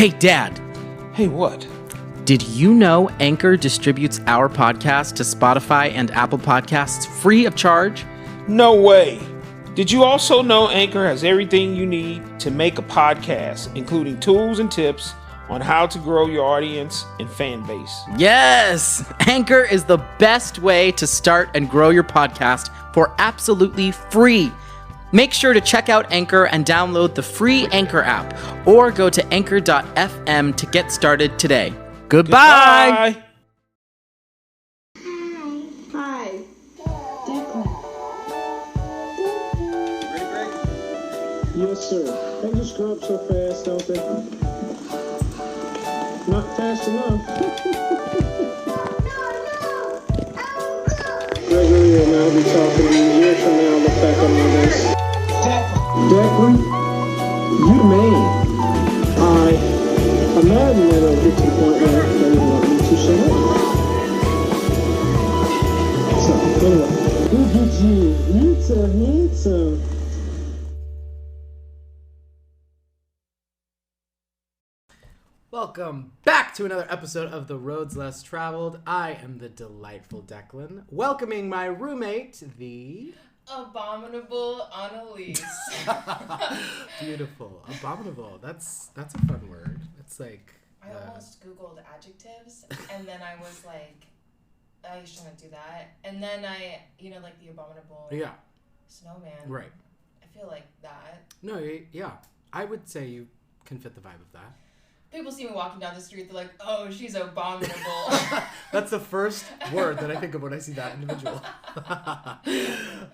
Hey, Dad. Hey, what? Did you know Anchor distributes our podcast to Spotify and Apple Podcasts free of charge? No way. Did you also know Anchor has everything you need to make a podcast, including tools and tips on how to grow your audience and fan base? Yes! Anchor is the best way to start and grow your podcast for absolutely free. Make sure to check out Anchor and download the free Anchor app, or go to anchor.fm to get started today. Goodbye! Hi. Yes, sir. They just grow up so fast, don't they? Not fast enough. Gregory will now be talking a year from now. Look back on all this. Declan, you the man. I imagine that it'll get to the point where they will want me to say that. So, anyway, look at you. It's so handsome. Welcome back to another episode of the Rhodes Less Traveled. I am the delightful Declan, welcoming my roommate, the... abominable Annaliese. Beautiful. Abominable. That's a fun word. It's like... I almost Googled adjectives, and then I was like, I shouldn't do that. And then I, like the abominable snowman. Right. I feel like that. No, yeah. I would say you can fit the vibe of that. People see me walking down the street, they're like, oh, she's abominable. That's the first word that I think of when I see that individual.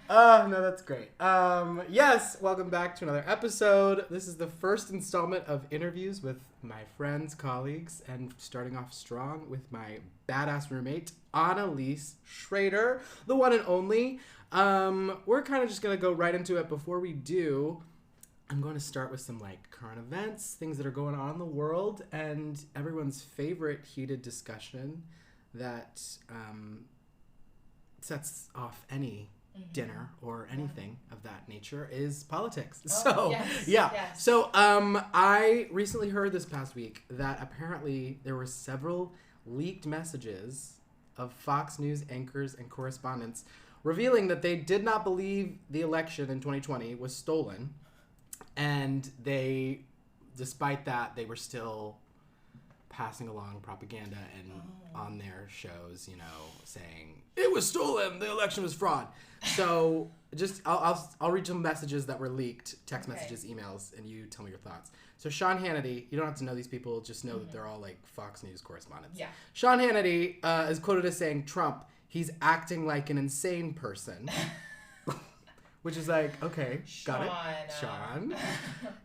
Oh, no, that's great. Yes, welcome back to another episode. This is the first installment of interviews with my friends, colleagues, and starting off strong with my badass roommate, Annaliese Schroeder, the one and only. We're kind of just going to go right into it. Before we do, I'm going to start with some current events, things that are going on in the world, and everyone's favorite heated discussion that sets off any dinner or anything of that nature is politics. Yes. So I recently heard this past week that apparently there were several leaked messages of Fox News anchors and correspondents revealing that they did not believe the election in 2020 was stolen. And they, despite that, they were still passing along propaganda and on their shows, saying it was stolen, the election was fraud. So just I'll read some messages that were leaked, text messages, emails, and you tell me your thoughts. So Sean Hannity, you don't have to know these people, just know that they're all Fox News correspondents. Yeah. Sean Hannity is quoted as saying, Trump, he's acting like an insane person. Which is okay, got it. Sean.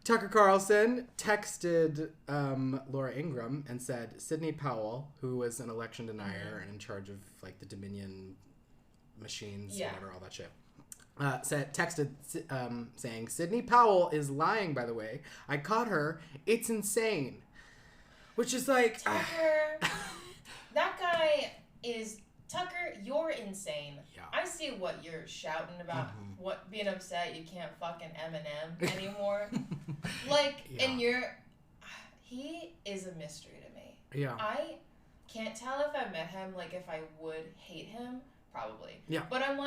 Tucker Carlson texted Laura Ingraham and said, Sidney Powell, who was an election denier and in charge of the Dominion machines, whatever, all that shit, texted saying, Sidney Powell is lying, by the way. I caught her. It's insane. Which is Tucker, that guy is... Tucker, you're insane. Yeah. I see what you're shouting about, what being upset you can't fucking Eminem anymore. And he is a mystery to me. Yeah. I can't tell if I met him, if I would hate him, probably. Yeah. But I'm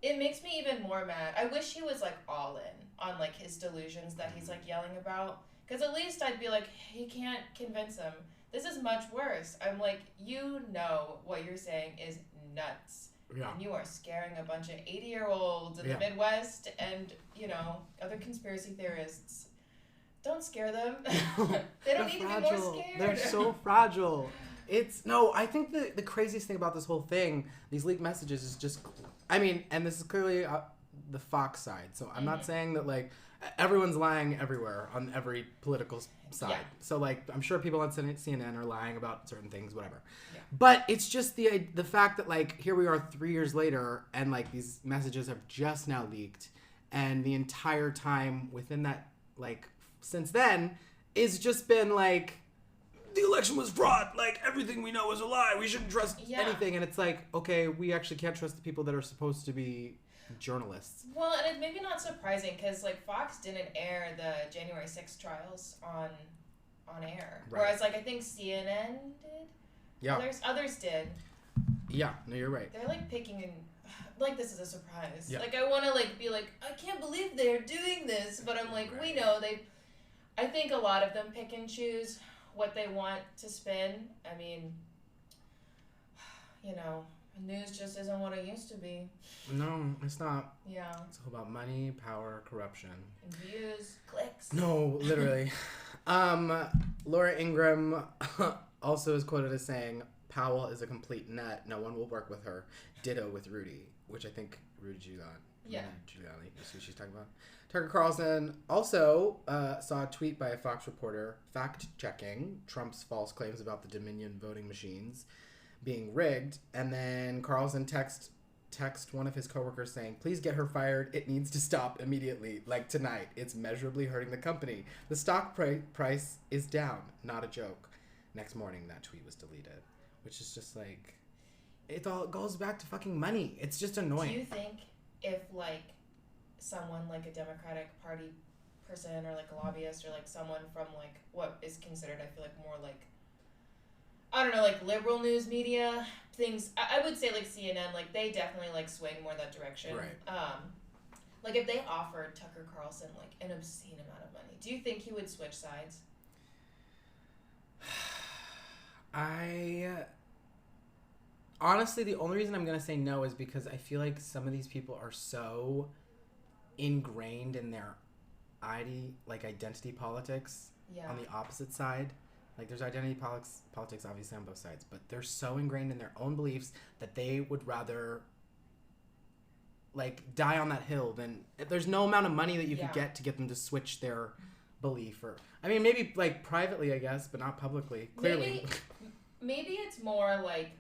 it makes me even more mad. I wish he was all in on his delusions that he's yelling about. Because at least I'd be he can't convince him. This is much worse. I'm what you're saying is nuts. Yeah. And you are scaring a bunch of 80-year-olds in the Midwest and, other conspiracy theorists. Don't scare them. They don't need to be more scared. They're so fragile. I think the craziest thing about this whole thing, these leaked messages, is just, and this is clearly the Fox side. So I'm not saying that, everyone's lying everywhere on every political side. Yeah. So I'm sure people on CNN are lying about certain things, whatever. Yeah. But it's just the fact that here we are 3 years later and these messages have just now leaked, and the entire time within that since then is just been the election was fraud. Everything we know is a lie. We shouldn't trust anything. And it's okay, we actually can't trust the people that are supposed to be journalists. Well, and it's maybe not surprising because Fox didn't air the January 6th trials on on air. Right. Whereas, like, I think CNN did. Yeah. Others did. Yeah. No, you're right. They're, like, picking and... Like, this is a surprise. Yeah. Like, I want to, like, be like, I can't believe they're doing this. But I'm like, we know they... I think a lot of them pick and choose what they want to spin. I mean, you know, news just isn't what it used to be. No, it's not. Yeah. It's all about money, power, corruption. And views, clicks. No, literally. Laura Ingraham also is quoted as saying, Powell is a complete nut. No one will work with her. Ditto with Rudy, which I think Rudy Giuliani. Yeah. Giuliani. You see what she's talking about? Tucker Carlson also saw a tweet by a Fox reporter fact-checking Trump's false claims about the Dominion voting machines being rigged, and then Carlson text one of his coworkers saying, please get her fired. It needs to stop immediately, like tonight. It's measurably hurting the company. The stock price is down. Not a joke. Next morning, that tweet was deleted, which is just like, it all goes back to fucking money. It's just annoying. Do you think if, like, someone like a Democratic Party person or like a lobbyist or like someone from like what is considered, I feel like, more like, I don't know, like liberal news media things, I would say like CNN, like they definitely like swing more that direction. Right. Like if they offered Tucker Carlson like an obscene amount of money, do you think he would switch sides? Honestly, the only reason I'm going to say no is because I feel like some of these people are so ingrained in their identity politics Yeah. on the opposite side. Like, there's identity politics obviously on both sides, but they're so ingrained in their own beliefs that they would rather, like, die on that hill than... There's no amount of money that you could get to get them to switch their belief. Or, I mean, maybe, like, privately, I guess, but not publicly, clearly. Maybe it's more like...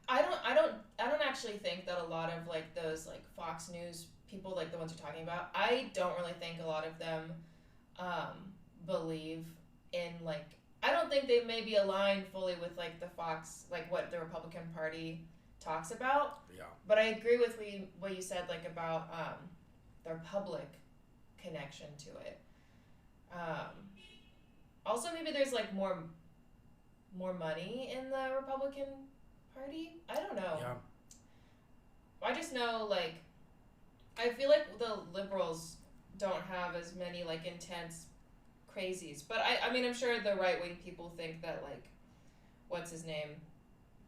I don't actually think that a lot of, like, those, like, Fox News people, like the ones you're talking about, I don't really think a lot of them believe in, like, I don't think they maybe align fully with, like, the Fox, like, what the Republican Party talks about. Yeah. But I agree with what you said, like, about their public connection to it. Also, maybe there's, like, more money in the Republican Party. I don't know. Yeah. I just know, like, I feel like the liberals don't have as many, like, intense crazies. But, I mean, I'm sure the right-wing people think that, like, what's his name?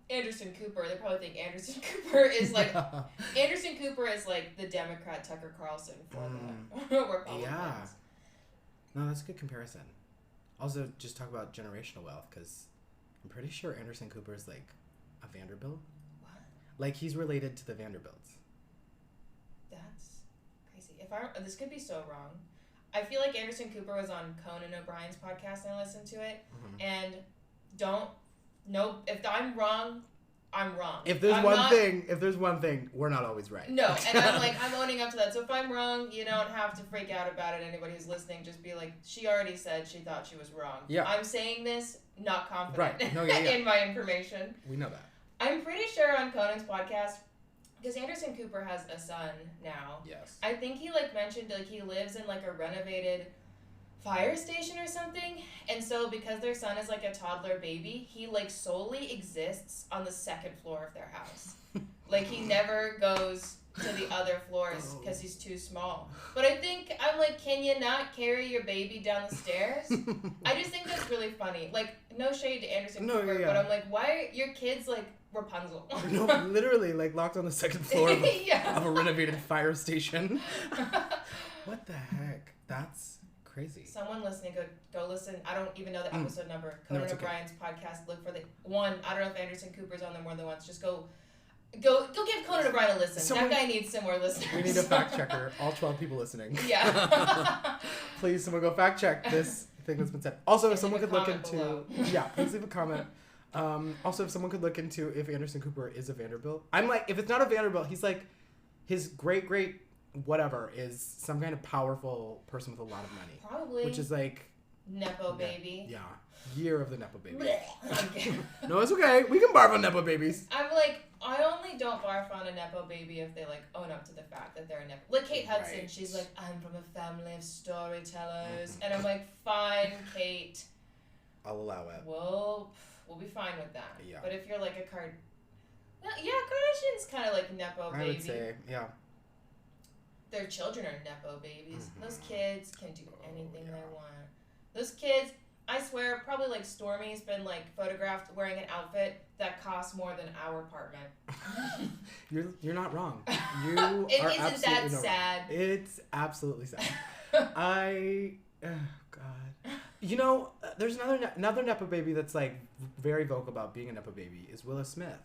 Anderson Cooper. They probably think Anderson Cooper is, like, Anderson Cooper is, like, the Democrat Tucker Carlson for the Republicans. Yeah. No, that's a good comparison. Also, just talk about generational wealth, because I'm pretty sure Anderson Cooper is, like, a Vanderbilt. What? Like, he's related to the Vanderbilts. That's crazy. This could be so wrong. I feel like Anderson Cooper was on Conan O'Brien's podcast and I listened to it. Mm-hmm. And if I'm wrong, I'm wrong. If there's one thing, we're not always right. No, and I'm owning up to that. So if I'm wrong, you don't have to freak out about it. Anybody who's listening, just be like, she already said she thought she was wrong. Yeah. I'm saying this, not confident right. No, yeah. in my information. We know that. I'm pretty sure on Conan's podcast, because Anderson Cooper has a son now. Yes. I think he, like, mentioned, like, he lives in, like, a renovated fire station or something. And so because their son is, like, a toddler baby, he, like, solely exists on the second floor of their house. Like, he never goes to the other floors because he's too small. But I'm like, can you not carry your baby down the stairs? I just think that's really funny. Like, no shade to Anderson Cooper, but I'm like, why are your kids, like, Rapunzel? No, literally, like, locked on the second floor of a renovated fire station. What the heck? That's crazy. Someone listening, go listen. I don't even know the episode number. Conan O'Brien's podcast. Look for the one. I don't know if Anderson Cooper's on there more than once. Just go give Conan O'Brien a listen. That guy needs some more listeners. We need a fact checker. All 12 people listening. Yeah. Please, someone go fact check this thing that's been said. Also, if someone could look into... Yeah, please leave a comment. Also, if someone could look into if Anderson Cooper is a Vanderbilt. I'm like, if it's not a Vanderbilt, he's like, his great whatever is some kind of powerful person with a lot of money. Probably. Which is like, Nepo baby. Yeah. Year of the Nepo baby. Okay. No, it's okay. We can barf on Nepo babies. I'm like, I only don't barf on a Nepo baby if they like own up to the fact that they're a Nepo. Like Kate Hudson, Right. she's like, I'm from a family of storytellers. And I'm like, fine, Kate. I'll allow it. We'll be fine with that. Yeah. But if you're like a well, yeah, Kardashian's kind of like Nepo baby. I would say, yeah. Their children are Nepo babies. Mhm. Those kids can do anything yeah. they want. Those kids, I swear, probably like Stormy's been like photographed wearing an outfit that costs more than our apartment. You're not wrong. You It are isn't absolutely that not wrong. sad. It's absolutely sad. Oh God. You know, there's another Nepo baby that's like very vocal about being a Nepo baby is Willow Smith.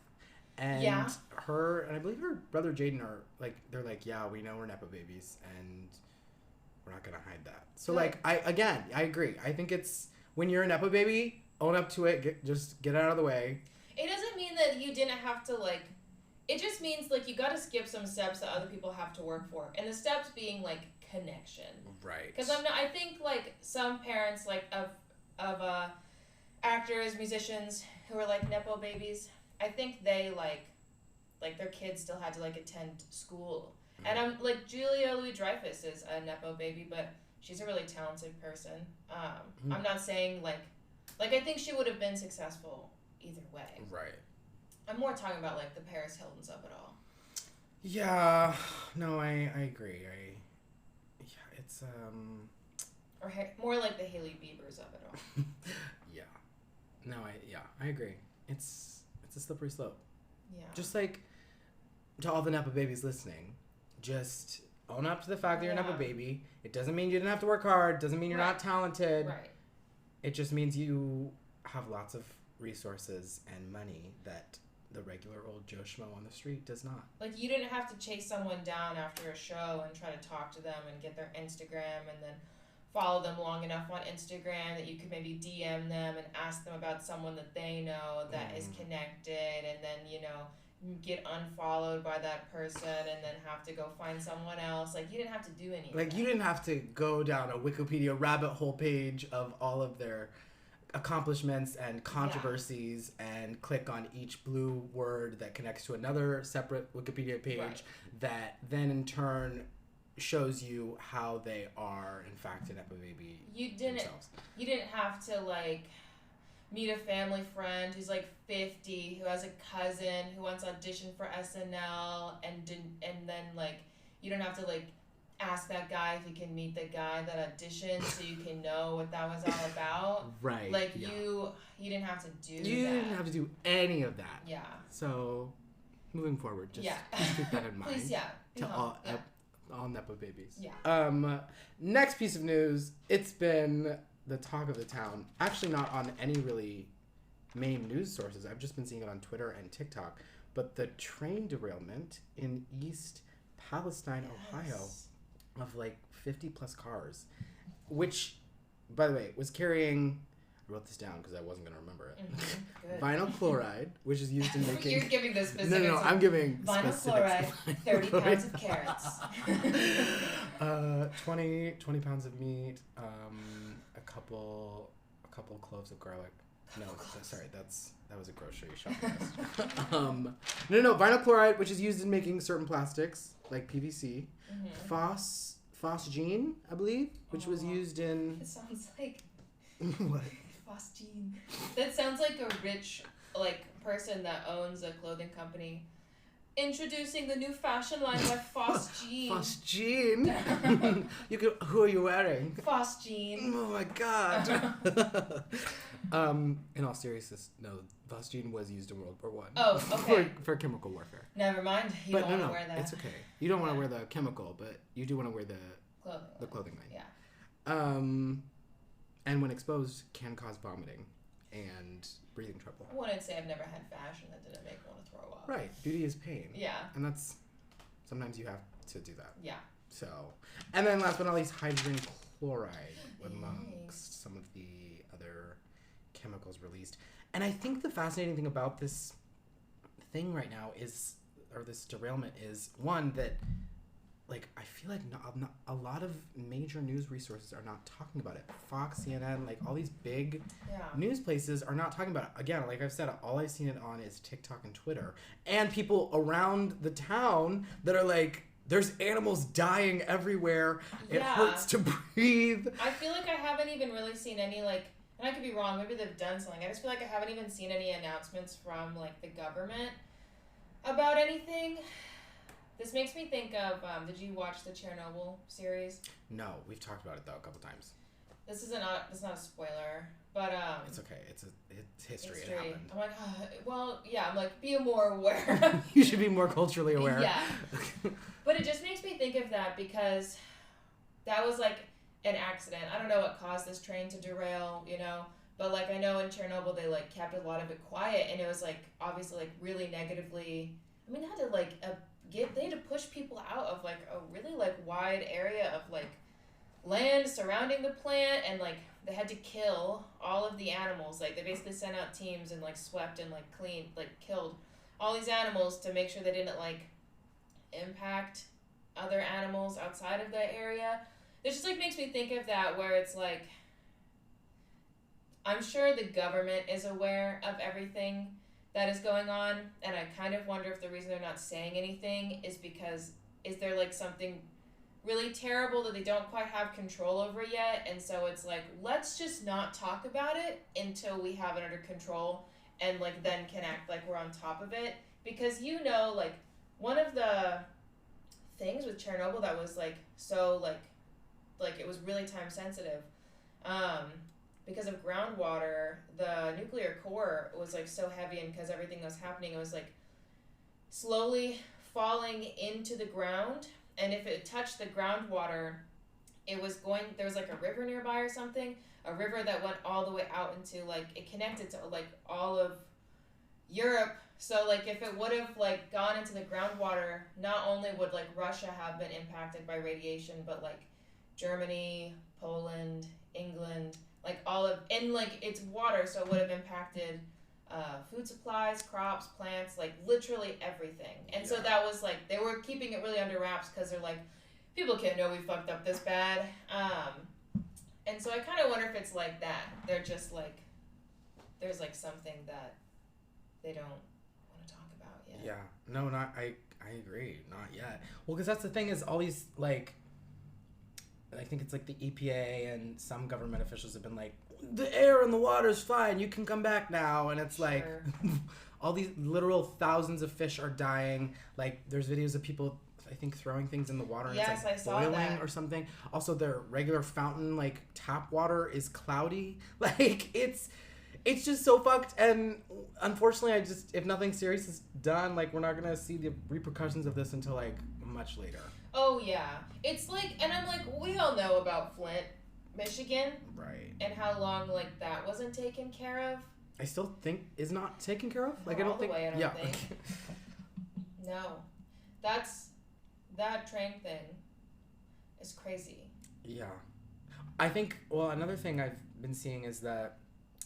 And Yeah. her, and I believe her brother Jaden are like, they're like, yeah, we know we're Nepo babies and we're not gonna hide that. So Good. like, I agree. I think it's, when you're a Nepo baby, own up to it, just get out of the way. It doesn't mean that you didn't have to like. It just means like you got to skip some steps that other people have to work for, and the steps being like connection. Right. Because I think like some parents like of actors, musicians who are like Nepo babies. I think they like their kids still had to like attend school. And I'm like Julia Louis-Dreyfus is a Nepo baby, but she's a really talented person. I'm not saying like I think she would have been successful either way. Right. I'm more talking about like the Paris Hiltons of it all. Yeah. No, I agree. It's Or more like the Hailey Biebers of it all. yeah. No, I agree. It's a slippery slope. Yeah. Just like to all the Nepo babies listening, just own up to the fact that you're a Nepo Yeah. baby. It doesn't mean you didn't have to work hard. Doesn't mean you're not talented. Right. It just means you have lots of resources and money that the regular old Joe Schmo on the street does not. Like you didn't have to chase someone down after a show and try to talk to them and get their Instagram and then follow them long enough on Instagram that you could maybe DM them and ask them about someone that they know that is connected and then, you know, get unfollowed by that person and then have to go find someone else. Like you didn't have to do anything. Like you didn't have to go down a Wikipedia rabbit hole page of all of their accomplishments and controversies and click on each blue word that connects to another separate Wikipedia page that then in turn shows you how they are in fact a Nepo baby themselves. You didn't have to like meet a family friend who's like 50 who has a cousin who once auditioned for SNL and then like you don't have to like ask that guy if you can meet the guy that auditioned so you can know what that was all about. Right. Like yeah. you didn't have to do You that. didn't have to do any of that. Yeah. So moving forward, just keep that in mind. Please, yeah. To all Nepo babies. Yeah. Next piece of news, it's been the talk of the town. Actually not on any really main news sources. I've just been seeing it on Twitter and TikTok. But the train derailment in East Palestine, Ohio, of like 50 plus cars, which, by the way, was carrying, I wrote this down because I wasn't going to remember it, Good. Vinyl chloride, which is used in making... You're giving the specifics. No, I'm giving vinyl specifics. chloride, 30 pounds of carrots. 20 pounds of meat, a couple cloves of garlic. No, sorry, that was a grocery shopping list. No, vinyl chloride, which is used in making certain plastics like PVC. Phosgene, I believe, which was used in. It sounds like What? Phosgene. That sounds like a rich like person that owns a clothing company. Introducing the new fashion line by Phosgene. Phosgene. Who are you wearing? Phosgene. Oh my god. In all seriousness, no, Phosgene was used in World War One. Oh, okay. For chemical warfare. Never mind. You But don't want to wear that. It's okay. You don't want to wear the chemical, but you do want to wear the clothing line. Yeah. And when exposed, can cause vomiting and breathing trouble. I wouldn't say I've never had fashion that didn't make me want to throw up. Right. Beauty is pain. Yeah. And that's sometimes you have to do that. Yeah. So, and then last but not least, hydrogen chloride amongst some of the other chemicals released. And I think the fascinating thing about this thing right now is, or this derailment is, one, that like I feel like not a lot of major news resources are not talking about it. Fox, CNN, like all these big news places are not talking about it. Again, like I've said, all I've seen it on is TikTok and Twitter, and people around the town that are like, there's animals dying everywhere. It hurts to breathe. I feel like I haven't even really seen any, like, and I could be wrong, maybe they've done something. I just feel like I haven't even seen any announcements from, like, the government about anything. This makes me think of, did you watch the Chernobyl series? No, we've talked about it though a couple times. This is not a spoiler, but it's okay. It's history. It happened. I'm like, well, yeah. I'm like, be more aware. You should be more culturally aware. Yeah. But it just makes me think of that because that was like an accident. I don't know what caused this train to derail, you know. But like I know in Chernobyl they like kept a lot of it quiet, and it was like obviously like really negatively. I mean, they had to like they had to push people out of like a really like wide area of like land surrounding the plant, and like they had to kill all of the animals. Like they basically sent out teams and like swept and like cleaned, like killed all these animals to make sure they didn't like impact other animals outside of that area. It just like makes me think of that, where it's like I'm sure the government is aware of everything that is going on, and I kind of wonder if the reason they're not saying anything is because is there like something really terrible that they don't quite have control over yet, and so it's like, let's just not talk about it until we have it under control, and like then can act like we're on top of it. Because you know, like one of the things with Chernobyl that was like so like it was really time sensitive, because of groundwater, the nuclear core was like so heavy, and because everything that was happening, it was like slowly falling into the ground. And if it touched the groundwater, it was there was like a river nearby or something, a river that went all the way out into like, it connected to like all of Europe. So like if it would have like gone into the groundwater, not only would like Russia have been impacted by radiation, but like Germany, Poland, England, like all of, and like it's water, so it would have impacted food supplies, crops, plants, like literally everything. And so that was like, they were keeping it really under wraps because they're like, people can't know we fucked up this bad. And so I kind of wonder if it's like that. They're just like, there's like something that they don't want to talk about yet. Yeah, no, I agree, not yet. Well, because that's the thing is all these like, I think it's like the EPA and some government officials have been like, the air and the water is fine, you can come back now, and it's like all these literal thousands of fish are dying. Like there's videos of people, I think, throwing things in the water and it's like boiling or something. Also their regular fountain like tap water is cloudy. Like it's just so fucked, and unfortunately if nothing serious is done, like we're not gonna see the repercussions of this until like much later. Oh yeah, it's like, and I'm like, we all know about Flint, Michigan, right, and how long like that wasn't taken care of. I still think is not taken care of. Like not I don't all think. The way, I don't yeah. think. No, that train thing is crazy. Yeah, I think. Well, another thing I've been seeing is that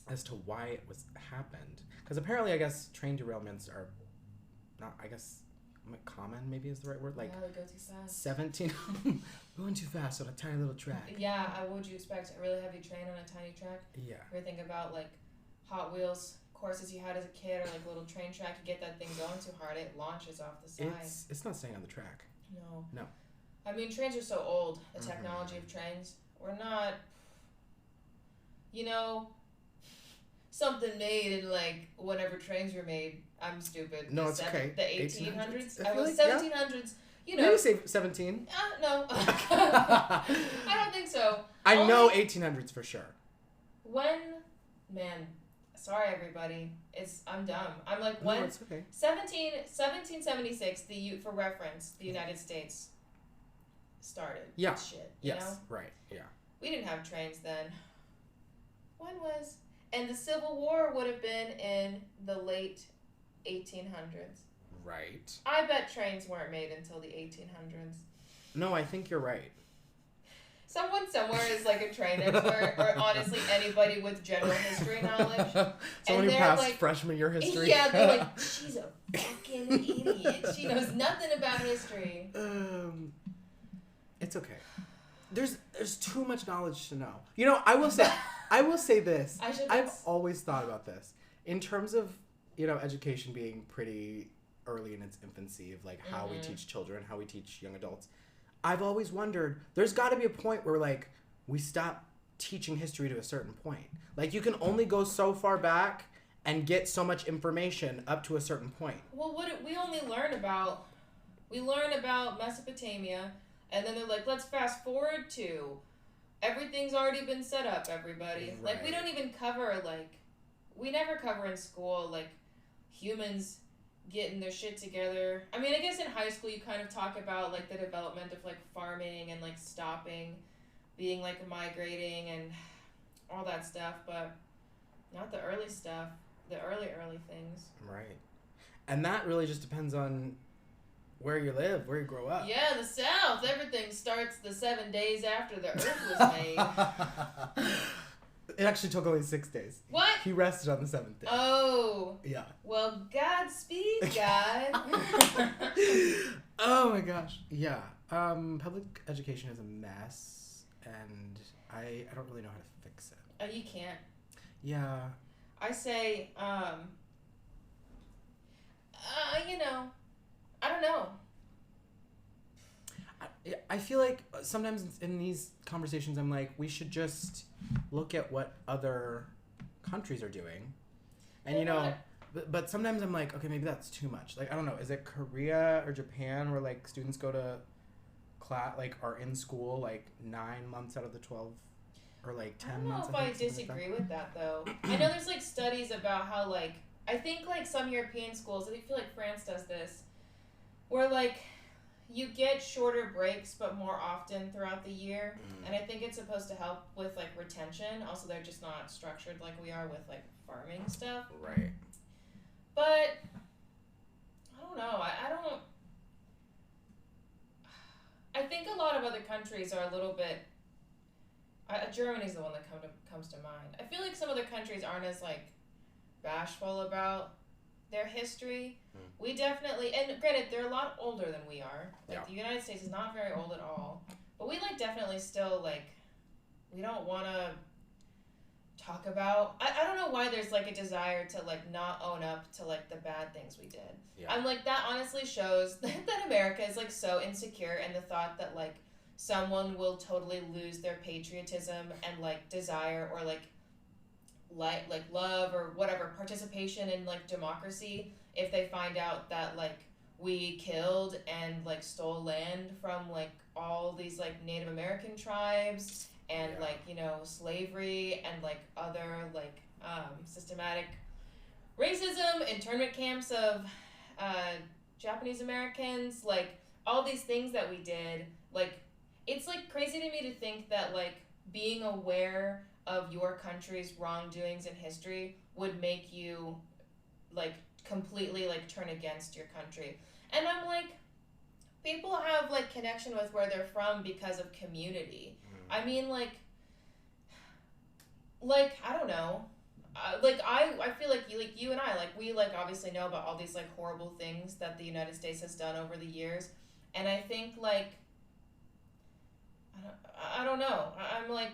as to why it was happened, because apparently I guess train derailments are not. I guess. Common maybe is the right word. Like yeah, they go too fast. 17 going too fast on a tiny little track. Yeah, what would you expect? A really heavy train on a tiny track? Yeah. Or think about like Hot Wheels courses you had as a kid, or like a little train track. You get that thing going too hard, it launches off the side. It's not staying on the track. No. I mean, trains are so old. The technology of trains, we're not. You know, something made in like whenever trains were made. I'm stupid. No, it's okay. The 1800s? I was like, 1700s. You know. Maybe say 17. No. I don't think so. I know 1800s for sure. Sorry everybody. I'm dumb. I'm like, when? No, it's okay. 1776, for reference, the United States started. Yeah. This shit. You know? Right. Yeah. We didn't have trains then. And the Civil War would have been in the late 1800s. Right. I bet trains weren't made until the 1800s. No, I think you're right. Someone somewhere is like a train expert, or honestly anybody with general history knowledge. Someone who passed like, freshman year history. Yeah, they're like, she's a fucking idiot. She knows nothing about history. It's okay. There's too much knowledge to know. You know, I will say this. I've always thought about this in terms of, you know, education being pretty early in its infancy of like how we teach children, how we teach young adults. I've always wondered, there's got to be a point where like we stop teaching history to a certain point. Like you can only go so far back and get so much information up to a certain point. Well, we only learn about Mesopotamia, and then they're like, let's fast forward to everything's already been set up, everybody. Right. Like we don't even cover we never cover in school like humans getting their shit together. I mean, I guess in high school you kind of talk about like the development of like farming and like stopping being like migrating and all that stuff, but not the early stuff, the early things. Right. And that really just depends on where you live, where you grow up. Yeah, the South, everything starts the 7 days after the earth was made. It actually took only 6 days. What? He rested on the 7th day. Oh. Yeah. Well, Godspeed, God. Oh my gosh. Yeah. Public education is a mess, and I don't really know how to fix it. Oh, you can't. Yeah. I say, you know, I don't know. I feel like sometimes in these conversations I'm like, we should just look at what other countries are doing. And you know, but sometimes I'm like, okay, maybe that's too much. Like, I don't know, is it Korea or Japan where like students go to class, like are in school like 9 months out of the 12 or like 10 months? I don't know if I disagree with that though. I know there's like studies about how like, I think like some European schools, I feel like France does this, where like you get shorter breaks but more often throughout the year, and I think it's supposed to help with like retention. Also, they're just not structured like we are with like farming stuff. Right. But I don't know. I don't. I think a lot of other countries are a little bit. Germany's the one that comes to mind. I feel like some other countries aren't as like bashful about their history. We definitely, and granted, they're a lot older than we are. Like the United States is not very old at all, but we like definitely still like, we don't want to talk about. I don't know why there's like a desire to like not own up to like the bad things we did. Yeah. I'm like, that honestly shows that America is like so insecure in the thought that like someone will totally lose their patriotism and like desire or like love or whatever participation in like democracy if they find out that like we killed and like stole land from like all these like Native American tribes and like, you know, slavery and like other like systematic racism, internment camps of Japanese Americans, like all these things that we did. Like it's like crazy to me to think that like being aware of your country's wrongdoings in history would make you like completely like turn against your country. And I'm like, people have like connection with where they're from because of community. I mean like I don't know, like I feel like you and I, like we like obviously know about all these like horrible things that the United States has done over the years, and I think like I don't know, I'm like,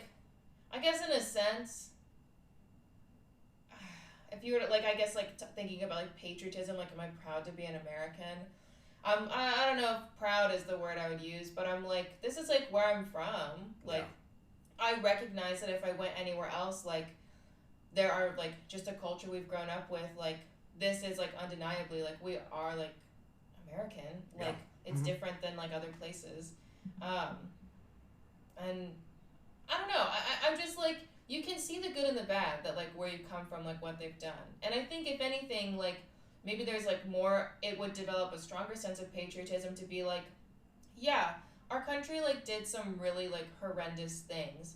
I guess in a sense, if you were to, like, I guess, like, thinking about, like, patriotism, like, am I proud to be an American? I don't know if proud is the word I would use, but I'm like, this is, like, where I'm from. Like, I recognize that if I went anywhere else, like, there are, like, just a culture we've grown up with, like, this is, like, undeniably, like, we are, like, American. Like, it's different than, like, other places. And I don't know. I'm just like, you can see the good and the bad that like where you come from, like what they've done. And I think if anything, like maybe there's like more, it would develop a stronger sense of patriotism to be like, yeah, our country like did some really like horrendous things,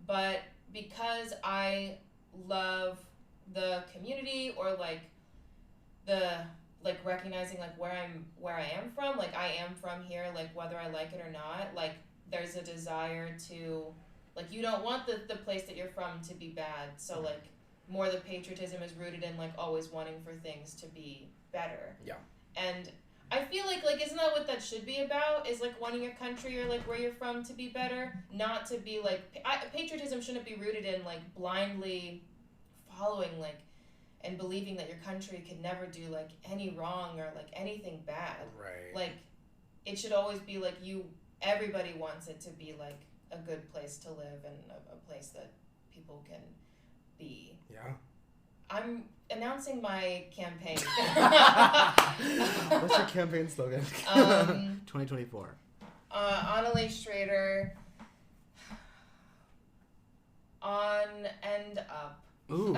but because I love the community or like the like recognizing like where I am from, like I am from here, like whether I like it or not, like there's a desire to, like, you don't want the place that you're from to be bad. So, like, more the patriotism is rooted in, like, always wanting for things to be better. Yeah. And I feel like isn't that what that should be about? Is like wanting your country or like where you're from to be better, not to be like patriotism shouldn't be rooted in like blindly following like and believing that your country could never do like any wrong or like anything bad. Right. Like it should always be like everybody wants it to be like a good place to live and a place that people can be. Yeah. I'm announcing my campaign. What's your campaign slogan? 2024. Annaliese Schroeder. On and up. Ooh.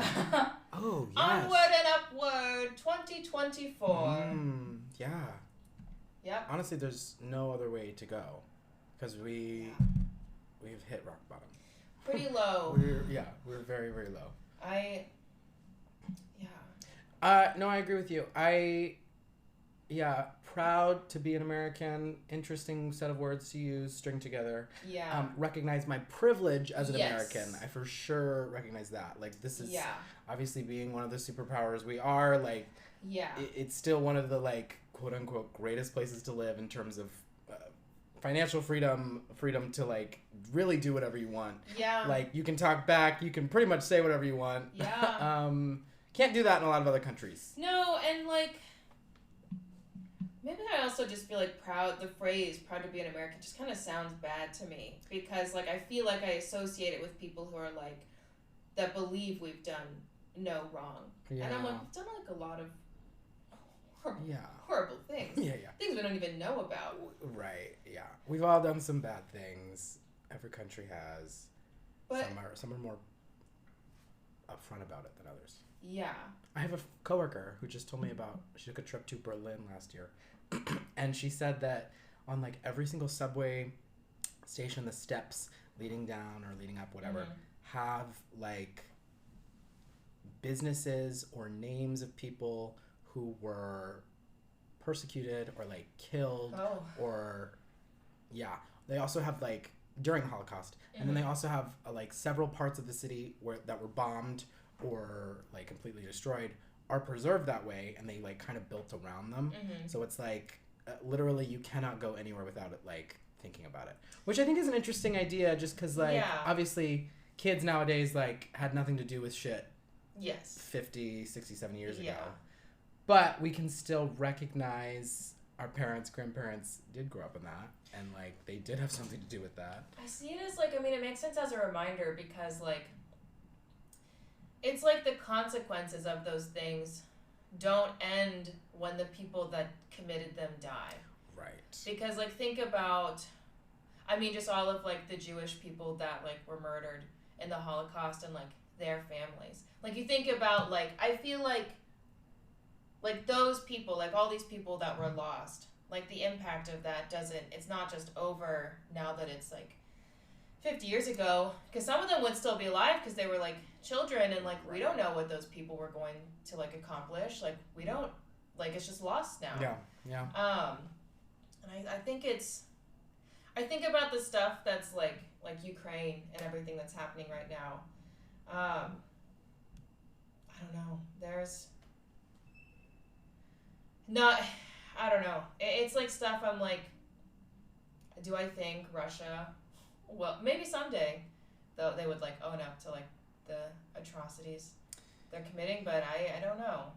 Oh, yes. Onward and upward, 2024. Yeah. Yep. Honestly, there's no other way to go, because we've hit rock bottom. Pretty low. We're very, very low. No, I agree with you. Proud to be an American. Interesting set of words to use, string together. Yeah. Recognize my privilege as an Yes. American. I for sure recognize that. Like, this is obviously being one of the superpowers we are. Like, it's still one of the, like, quote unquote greatest places to live in terms of financial freedom to, like, really do whatever you want. Yeah. Like, you can talk back. You can pretty much say whatever you want. Yeah. Can't do that in a lot of other countries. No, and like maybe I also just feel like the phrase proud to be an American just kind of sounds bad to me, because like I feel like I associate it with people who are like that believe we've done no wrong. Yeah. And I'm like, we've done like a lot of horrible things. Yeah. Things we don't even know about. Right, yeah. We've all done some bad things. Every country has. But some are more upfront about it than others. yeah. I have a coworker who just told me about, she took a trip to Berlin last year, and she said that on like every single subway station, the steps leading down or leading up, whatever, have like businesses or names of people who were persecuted or like killed or they also have like during the Holocaust, and then they also have like several parts of the city that were bombed or like completely destroyed are preserved that way, and they like kind of built around them. So it's like literally you cannot go anywhere without it like thinking about it, which I think is an interesting idea, just because like obviously kids nowadays like had nothing to do with shit 50, 60, 70 years ago, but we can still recognize our parents, grandparents did grow up in that, and like they did have something to do with that. I see it as like, I mean, it makes sense as a reminder, because like it's like the consequences of those things don't end when the people that committed them die. Right. Because like think about, I mean, just all of like the Jewish people that like were murdered in the Holocaust and like their families. Like you think about like, I feel like those people, like all these people that were lost, like the impact of that it's not just over now that it's like 50 years ago, because some of them would still be alive because they were like children, and like we don't know what those people were going to like accomplish. Like we don't, like it's just lost now. Yeah. And I think I think about the stuff that's like Ukraine and everything that's happening right now. I don't know. I don't know. It's like stuff I'm like, do I think Russia, well, maybe someday, though they would like own up to like the atrocities they're committing, but I don't know.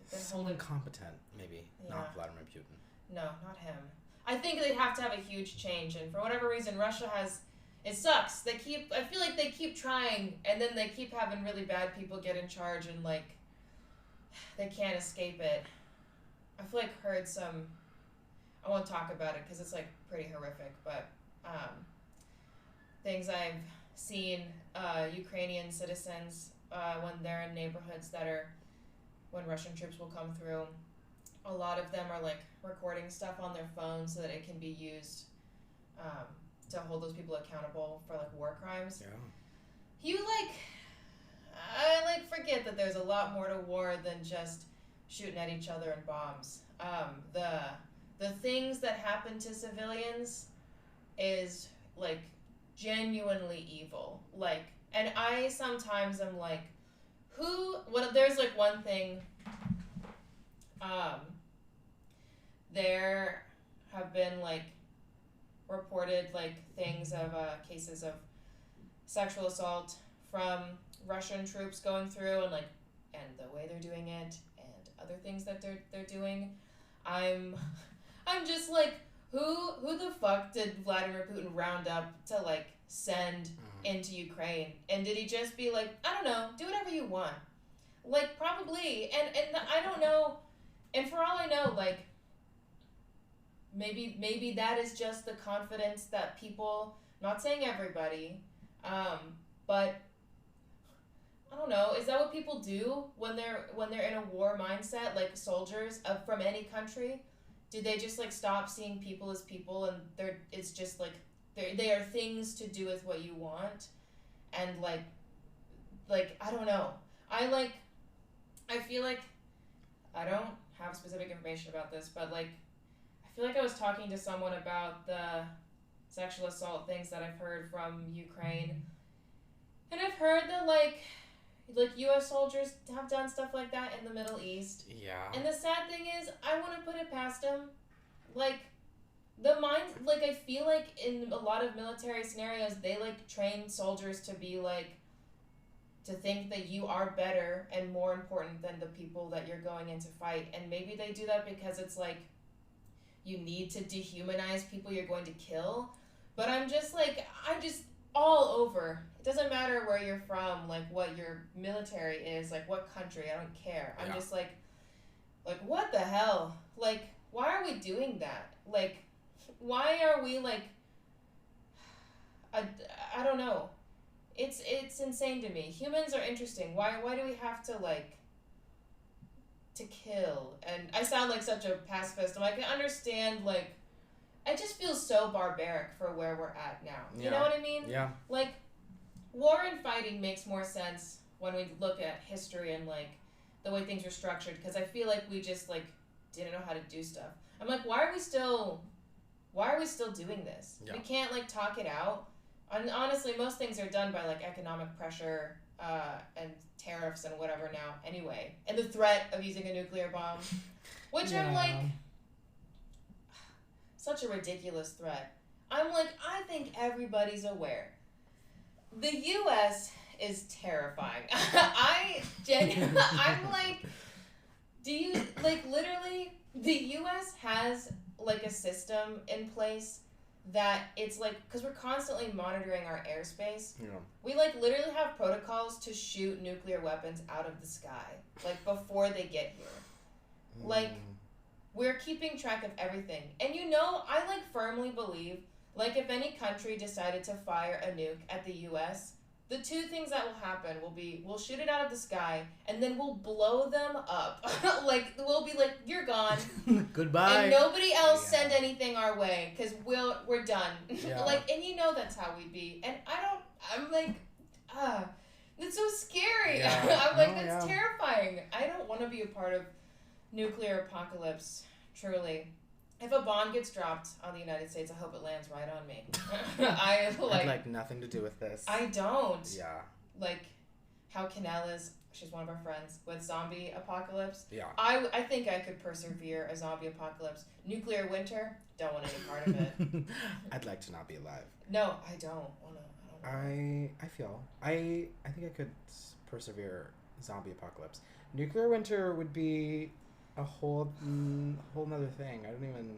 Someone competent, maybe. Not Vladimir Putin. No, not him. I think they have to have a huge change, and for whatever reason, Russia it sucks. I feel like they keep trying, and then they keep having really bad people get in charge, and like, they can't escape it. I feel like I won't talk about it because it's like pretty horrific, but things I've seen Ukrainian citizens when they're in neighborhoods when Russian troops will come through, a lot of them are like recording stuff on their phones so that it can be used to hold those people accountable for like war crimes. Yeah. I forget that there's a lot more to war than just shooting at each other and bombs. The things that happen to civilians is like genuinely evil. Like, and I sometimes am like, there's like one thing there have been like reported like things of cases of sexual assault from Russian troops going through and the way they're doing it and other things that they're doing. I'm just like, who the fuck did Vladimir Putin round up to like send into Ukraine? And did he just be like, I don't know, do whatever you want? Like, probably. And I don't know. And for all I know, like, maybe that is just the confidence that people, not saying everybody, but I don't know, is that what people do when they're in a war mindset, like soldiers from any country? Do they just like stop seeing people as people and it's just like they are things to do with what you want? And like I don't know. I feel like I don't have specific information about this, but like I feel like I was talking to someone about the sexual assault things that I've heard from Ukraine. And I've heard that like U.S. soldiers have done stuff like that in the Middle East. Yeah. And the sad thing is, I want to put it past them. Like, I feel like in a lot of military scenarios, they, like, train soldiers to be, like, to think that you are better and more important than the people that you're going in to fight. And maybe they do that because it's, like, you need to dehumanize people you're going to kill. But I'm just all over. It doesn't matter where you're from, like what your military is, like what country, I don't care. I'm just like what the hell? Like, why are we doing that? Like, why are we like, I don't know. It's insane to me. Humans are interesting. Why do we have to like, to kill? And I sound like such a pacifist. I'm like, I understand, like, it just feels so barbaric for where we're at now. You know what I mean? Yeah. Like, war and fighting makes more sense when we look at history and, like, the way things were structured, because I feel like we just, like, didn't know how to do stuff. I'm like, why are we still doing this? Yeah. We can't, like, talk it out. And honestly, most things are done by, like, economic pressure and tariffs and whatever now anyway. And the threat of using a nuclear bomb, which I'm like, such a ridiculous threat. I'm like, I think everybody's aware. The U.S. is terrifying. I'm like, do you, like, literally, the U.S. has, like, a system in place that it's, like, because we're constantly monitoring our airspace. Yeah. We, like, literally have protocols to shoot nuclear weapons out of the sky, like, before they get here. Like, we're keeping track of everything. And you know, I like firmly believe, like if any country decided to fire a nuke at the US, the two things that will happen will be, we'll shoot it out of the sky and then we'll blow them up. Like, we'll be like, you're gone. Goodbye. And nobody else send anything our way because we're done. Yeah. Like, and you know that's how we'd be. And I'm like, it's so scary. Yeah. I'm like, that's terrifying. I don't want to be a part of nuclear apocalypse, truly. If a bomb gets dropped on the United States, I hope it lands right on me. I'd like nothing to do with this. I don't. Yeah. Like how Canel is, she's one of our friends, with zombie apocalypse. Yeah. I think I could persevere a zombie apocalypse. Nuclear winter, don't want any part of it. I'd like to not be alive. No, I don't want to. I think I could persevere zombie apocalypse. Nuclear winter would be a whole nother thing. I don't even,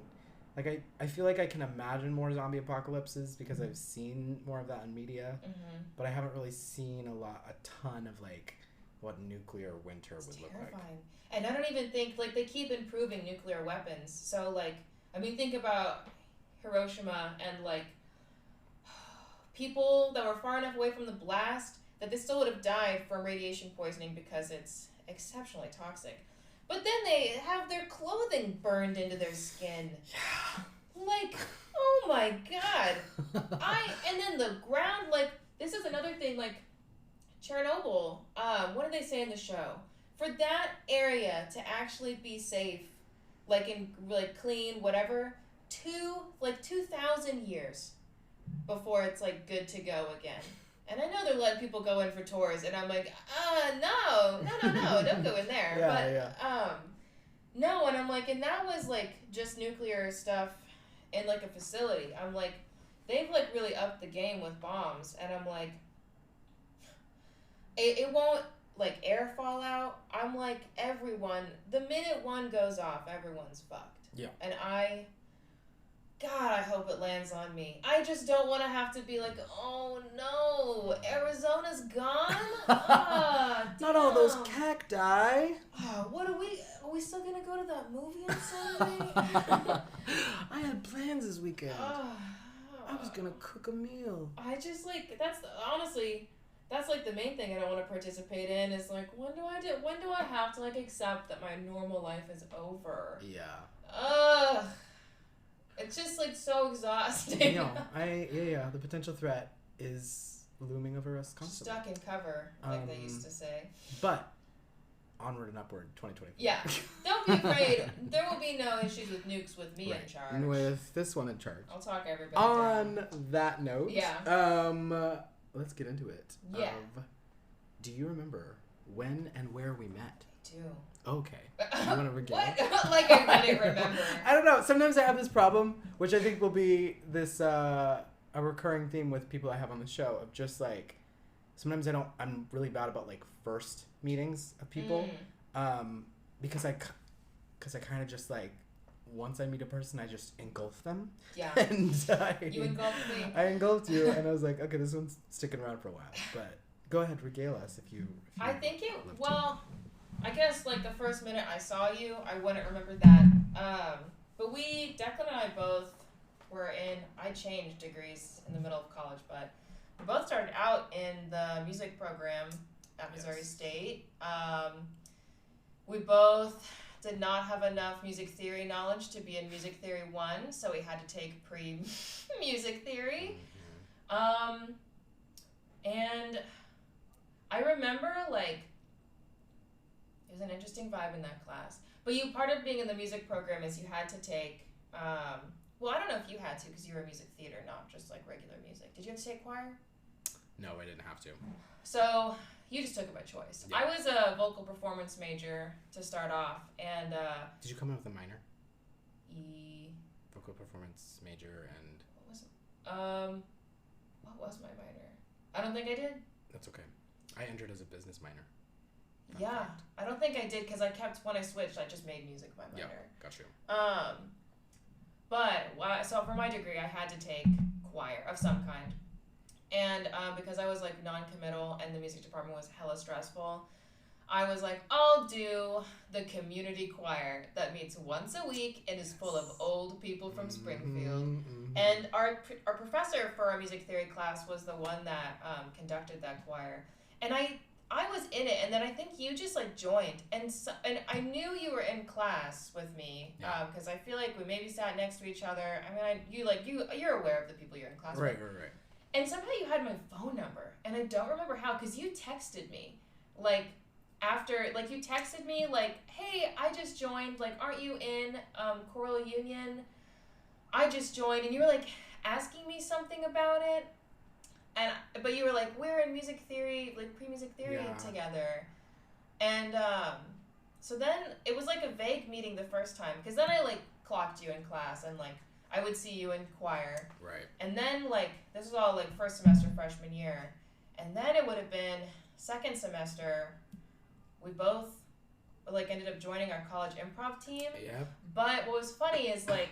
like, I feel like I can imagine more zombie apocalypses because I've seen more of that in media, but I haven't really seen a ton of, like, what nuclear winter would look like. And I don't even think, like, they keep improving nuclear weapons. So, like, I mean, think about Hiroshima and, like, people that were far enough away from the blast that they still would have died from radiation poisoning because it's exceptionally toxic. But then they have their clothing burned into their skin. Yeah. Like, oh my God. And then the ground, like, this is another thing, like, Chernobyl, what did they say in the show? For that area to actually be safe, like, in, like, clean, whatever, 2,000 years before it's, like, good to go again. And I know they're letting people go in for tours, and I'm like, no, don't go in there. No, and I'm like, and that was like just nuclear stuff in like a facility. I'm like, they've like really upped the game with bombs, and I'm like, it won't like air fallout. I'm like, everyone, the minute one goes off, everyone's fucked. Yeah. And God, I hope it lands on me. I just don't want to have to be like, oh no, Arizona's gone? Not all those damn. cacti. What are we still gonna go to that movie on Saturday? I had plans this weekend. I was gonna cook a meal. I just like, honestly, that's like the main thing I don't want to participate in is like, when do I have to like accept that my normal life is over? Yeah. It's just like so exhausting. No, the potential threat is looming over us constantly. Stuck in cover, like they used to say. But onward and upward, 2024. Yeah, don't be afraid. There will be no issues with nukes with me in charge. And with this one in charge. I'll talk everybody On down. that note, let's get into it. Yeah. Do you remember when and where we met? I do. Okay. You want to regale? What? Like I didn't remember. I don't know. Sometimes I have this problem, which I think will be this a recurring theme with people I have on the show of just like sometimes I'm really bad about like first meetings of people, because I kind of just like once I meet a person I just engulf them. Yeah. And You engulfed me. I engulfed you, and I was like, okay, this one's sticking around for a while. But go ahead, regale us if you. I think it. love to. Well, I guess like the first minute I saw you, I wouldn't remember that. But Declan and I both were in. I changed degrees in the middle of college, but we both started out in the music program at Missouri State. We both did not have enough music theory knowledge to be in Music Theory 1, so we had to take pre-music theory. And I remember, like, it was an interesting vibe in that class. But part of being in the music program is you had to take, well, I don't know if you had to because you were music theater, not just, like, regular music. Did you have to take choir? No, I didn't have to. So you just took it by choice. Yeah. I was a vocal performance major to start off, and Did you come in with a minor? Vocal performance major and. What was my minor? I don't think I did. That's okay. I entered as a business minor. Yeah, I don't think I did because when I switched, I just made music my minor. Yeah, got you. But so for my degree, I had to take choir of some kind. And because I was like non-committal and the music department was hella stressful, I was like, I'll do the community choir that meets once a week and is full of old people from Springfield. And our professor for our music theory class was the one that conducted that choir. And I was in it, and then I think you just like joined, and I knew you were in class with me because I feel like we maybe sat next to each other. I mean, you're aware of the people you're in class with. Right. And somehow you had my phone number, and I don't remember how, because you texted me, like, after, like, you texted me, like, hey, I just joined, like, aren't you in Choral Union? I just joined, and you were, like, asking me something about it, but you were, like, we're in music theory, like, pre-music theory together, and, so then, it was, like, a vague meeting the first time, because then I, like, clocked you in class, and, like, I would see you in choir. Right. And then, like, this was all, like, first semester freshman year. And then it would have been second semester. We both, like, ended up joining our college improv team. Yeah. But what was funny is, like,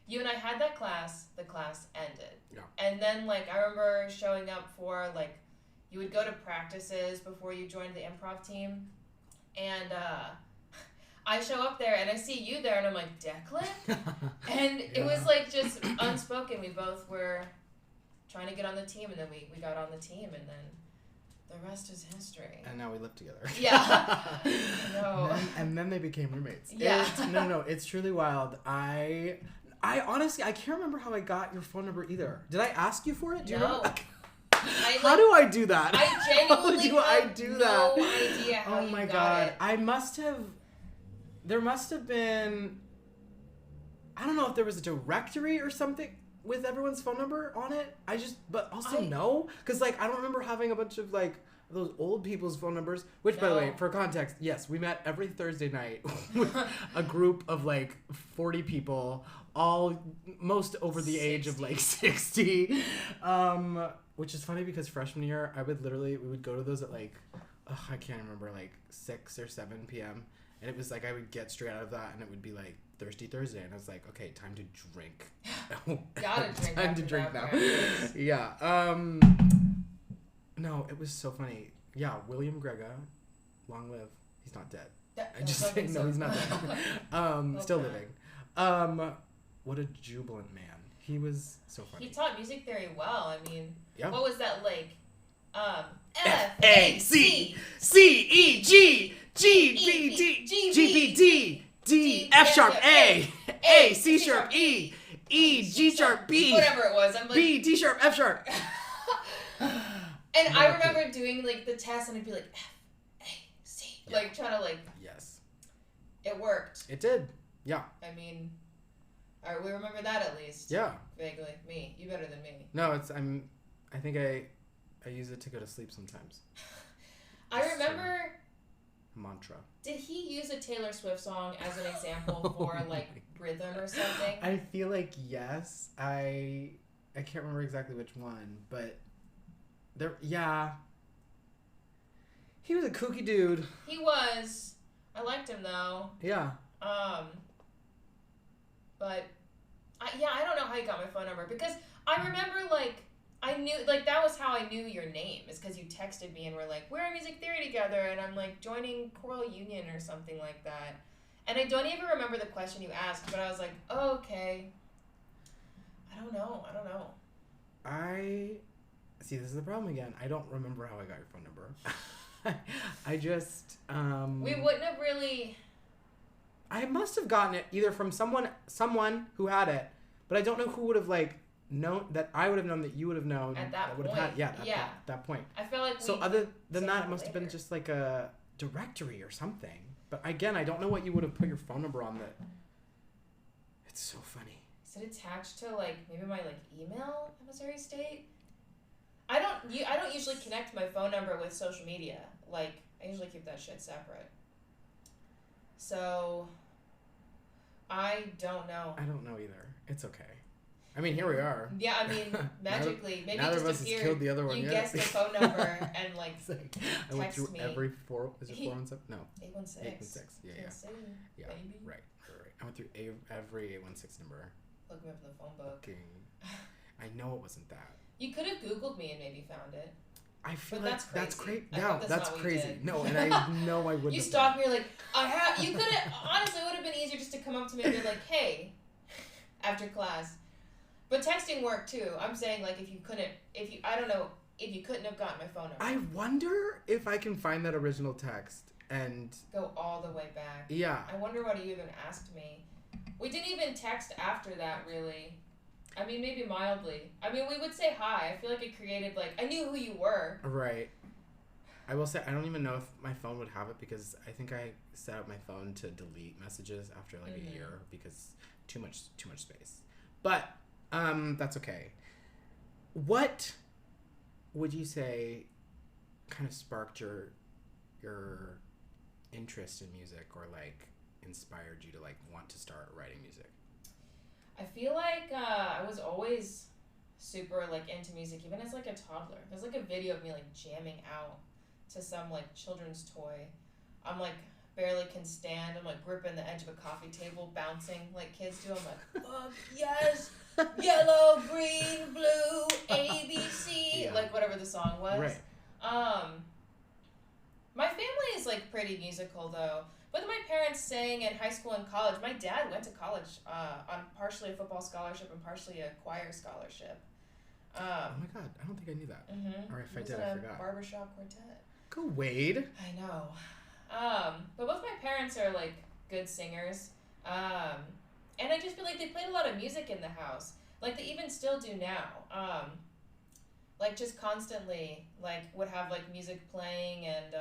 you and I had that class. The class ended. Yeah. And then, like, I remember showing up for, like, you would go to practices before you joined the improv team. And, I show up there and I see you there and I'm like, Declan? And it was like just unspoken. We both were trying to get on the team, and then we got on the team, and then the rest is history. And now we live together. Yeah. No. And then they became roommates. Yeah. No, it's truly wild. I honestly, I can't remember how I got your phone number either. Did I ask you for it? Do you remember? How do I do that? I genuinely how no idea how you my got God. it. There must have been, I don't know if there was a directory or something with everyone's phone number on it. But also no. Because, like, I don't remember having a bunch of, like, those old people's phone numbers. Which, by the way, No. for context, yes, we met every Thursday night with a group of like 40 people, all most over the age of like 60. Which is funny because freshman year, we would go to those at like, I can't remember, like 6 or 7 p.m. And it was like I would get straight out of that, and it would be like Thirsty Thursday, and I was like, okay, time to drink. Gotta drink. Time to after drink that, now. right? Yeah. No, it was so funny. Yeah, William Grega, long live. He's not dead. I just don't think no, so. he's not dead. Still Okay. living. What a jubilant man. He was so funny. He taught music theory well. I mean, Yeah. what was that like? F-A-C C-E-G G-B-D G-B-D D F sharp A A C sharp E E G sharp B Whatever it was. I'm like, B D sharp F sharp. and I remember doing like the test, and I'd be like F-A-C, Yeah. like trying to like. Yes, It worked. it did. Yeah, I mean, all right, we remember that at least. yeah. Vaguely. Me, you better than me. No, I think I use it to go to sleep sometimes. I remember. Mantra. Did he use a Taylor Swift song as an example for like rhythm or something? I feel like yes. I can't remember exactly which one, but yeah. He was a kooky dude. He was. I liked him though. Yeah. But I don't know how you got my phone number, because I remember like I knew, like, that was how I knew your name, is because you texted me and were like, we're in music theory together, and I'm like joining choral union or something like that. And I don't even remember the question you asked, but I was like, oh, okay. I don't know. See, this is the problem again. I don't remember how I got your phone number. I just We wouldn't have really. I must have gotten it either from someone who had it, but I don't know who would have like known that I would have known that you would have known At that would have point, had that point. I feel like So we other than said that, it it must have been later. just like a directory or something. But again, I don't know what you would have put your phone number on. That it's so funny. Is it attached to like maybe my like email at Missouri State? I don't usually connect my phone number with social media. Like, I usually keep that shit separate. So I don't know. I don't know either. It's okay. I mean, here we are. Yeah, I mean, magically, maybe neither just of us has appeared. killed the other one you yet. guessed the phone number and like It's like, I went text through me. every four. Is it 417? No, 816. 816. Yeah, Can't say, yeah. baby. Right. I went through every 816 number. Look me up in the phone book. I know it wasn't that. You could have Googled me and maybe found it. I feel But like that's crazy. crazy. I No, hope that's that's not what you crazy. did. No, and I know I wouldn't. You have stalked me, you're like, you could have, honestly, it would have been easier just to come up to me and be like, hey, after class. But texting worked too. I'm saying, like, if you couldn't have gotten my phone number. I wonder if I can find that original text and Go all the way back. yeah. I wonder what you even asked me. We didn't even text after that, really. I mean, maybe mildly. I mean, we would say hi. I feel like it created, like, I knew who you were. Right. I will say I don't even know if my phone would have it because I think I set up my phone to delete messages after like a year because too much space. But that's okay. What would you say kind of sparked your interest in music or like inspired you to like want to start writing music? I feel like I was always super like into music, even as like a toddler. There's like a video of me like jamming out to some like children's toy. I'm like barely can stand. I'm like gripping the edge of a coffee table, bouncing like kids do. I'm like, fuck yes, yellow, green, blue, ABC, Yeah. like whatever the song was. Right. My family is like pretty musical though. Both of my parents sang in high school and college. My dad went to college on partially a football scholarship and partially a choir scholarship. Oh my god, I don't think I knew that. Mm-hmm. Or if I He was did, in I a forgot. barbershop quartet. Go Wade. I know. But both my parents are like good singers. And I just feel like they played a lot of music in the house. Like they even still do now. Like just constantly like would have like music playing and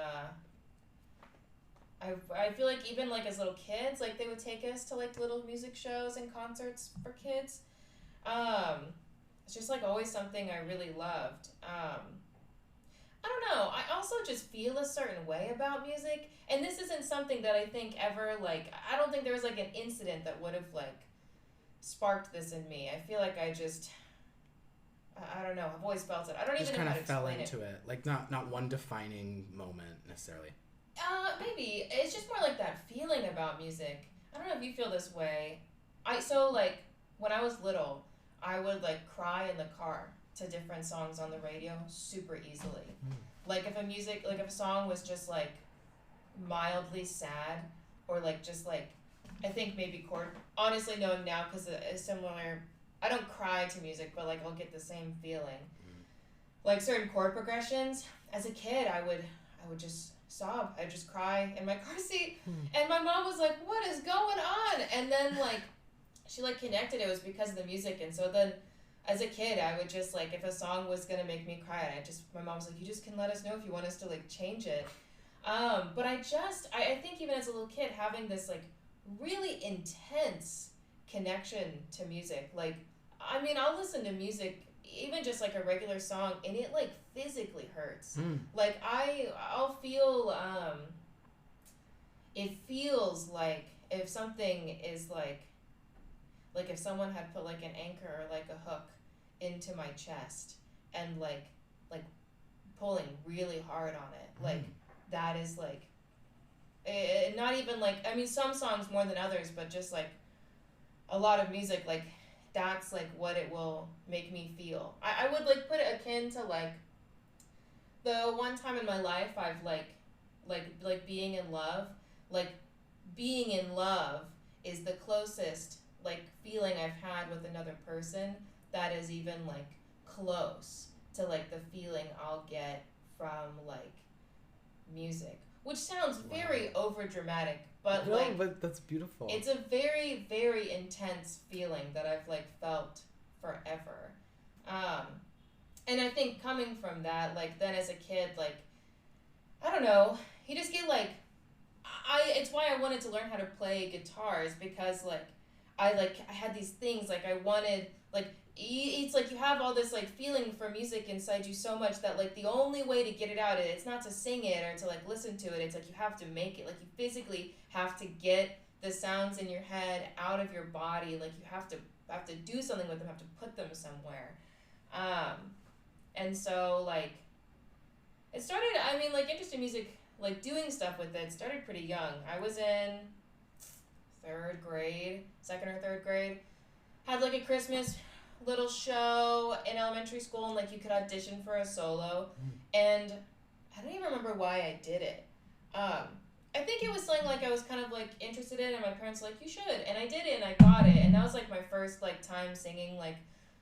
I feel like even like as little kids, like they would take us to like little music shows and concerts for kids. It's just like always something I really loved. I don't know. I also just feel a certain way about music, and this isn't something that I think ever, like, I don't think there was, like, an incident that would have, like, sparked this in me. I feel like I just, I don't know, I've always felt it. I don't Just even know kind how to of fell explain into it. Like, not one defining moment necessarily. Maybe. It's just more like that feeling about music. I don't know if you feel this way. Like, when I was little, I would, like, cry in the car to different songs on the radio super easily. Like, if a song was just, like, mildly sad, or, like, just, like, I think maybe honestly knowing now, because it's similar, I don't cry to music, but, like, I'll get the same feeling. Like, certain chord progressions, as a kid, I would just sob. I'd just cry in my car seat, and my mom was like, what is going on? And then, like, she, like, connected it was because of the music, and so then, as a kid, I would just, like, if a song was gonna make me cry, my mom was like, you just can let us know if you want us to, like, change it. But I think even as a little kid, having this, like, really intense connection to music, like, I mean, I'll listen to music, even just, like, a regular song, and it, like, physically hurts. Like, I'll feel, it feels like if something is, like if someone had put, like, an anchor or, like, a hook into my chest and, like pulling really hard on it, like, that is, like, not even, like, I mean, some songs more than others, but just, like, a lot of music, like, that's, like, what it will make me feel. I would, like, put it akin to, like, the one time in my life I've, like being in love. Like, being in love is the closest, like, feeling I've had with another person that is even, like, close to, like, the feeling I'll get from, like, music. Which sounds very overdramatic, but, No, like, but that's beautiful. it's a very, very intense feeling that I've, like, felt forever. And I think coming from that, like, then as a kid, like, I don't know, you just get, like, it's why I wanted to learn how to play guitars, because, like, I had these things, like, I wanted, like, it's like you have all this, like, feeling for music inside you so much that, like, the only way to get it out, it's not to sing it or to, like, listen to it, it's like you have to make it, like, you physically have to get the sounds in your head out of your body, like, you have to do something with them, have to put them somewhere. And so, like, it started, I mean, like, interesting music, like, doing stuff with it started pretty young. I was in second or third grade, had, like, a Christmas little show in elementary school, and, like, you could audition for a solo, and I don't even remember why I did it. I think it was something, like, I was kind of, like, interested in, and my parents were like, you should, and I did it, and I got it, and that was, like, my first, like, time singing, like,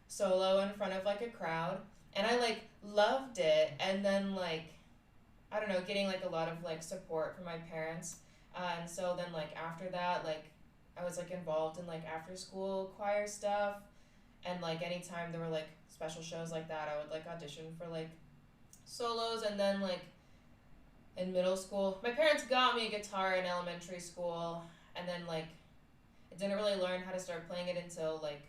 solo in front of, like, a crowd, and I, like, loved it, and then, like, I don't know, getting, like, a lot of, like, support from my parents, and so then, like, after that, like, I was, like, involved in, like, after-school choir stuff, and, like, anytime there were, like, special shows like that, I would, like, audition for, like, solos, and then, like, in middle school, my parents got me a guitar in elementary school, and then, like, I didn't really learn how to start playing it until, like,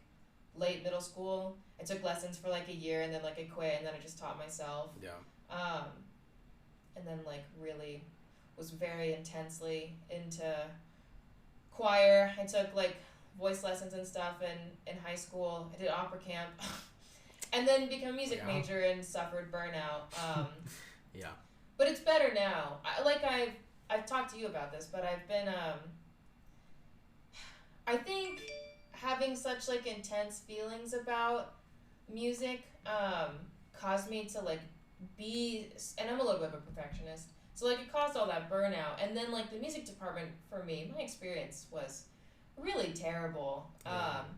late middle school. I took lessons for, like, a year, and then, like, I quit, and then I just taught myself. Yeah. And then, like, really was very intensely into choir. I took, like, voice lessons and stuff in high school. I did opera camp. And then became a music major and suffered burnout. Yeah. But it's better now. I've talked to you about this, but I've been, I think having such, like, intense feelings about music, caused me to, like, and I'm a little bit of a perfectionist, so, like, it caused all that burnout, and then, like, the music department, for me, my experience was really terrible.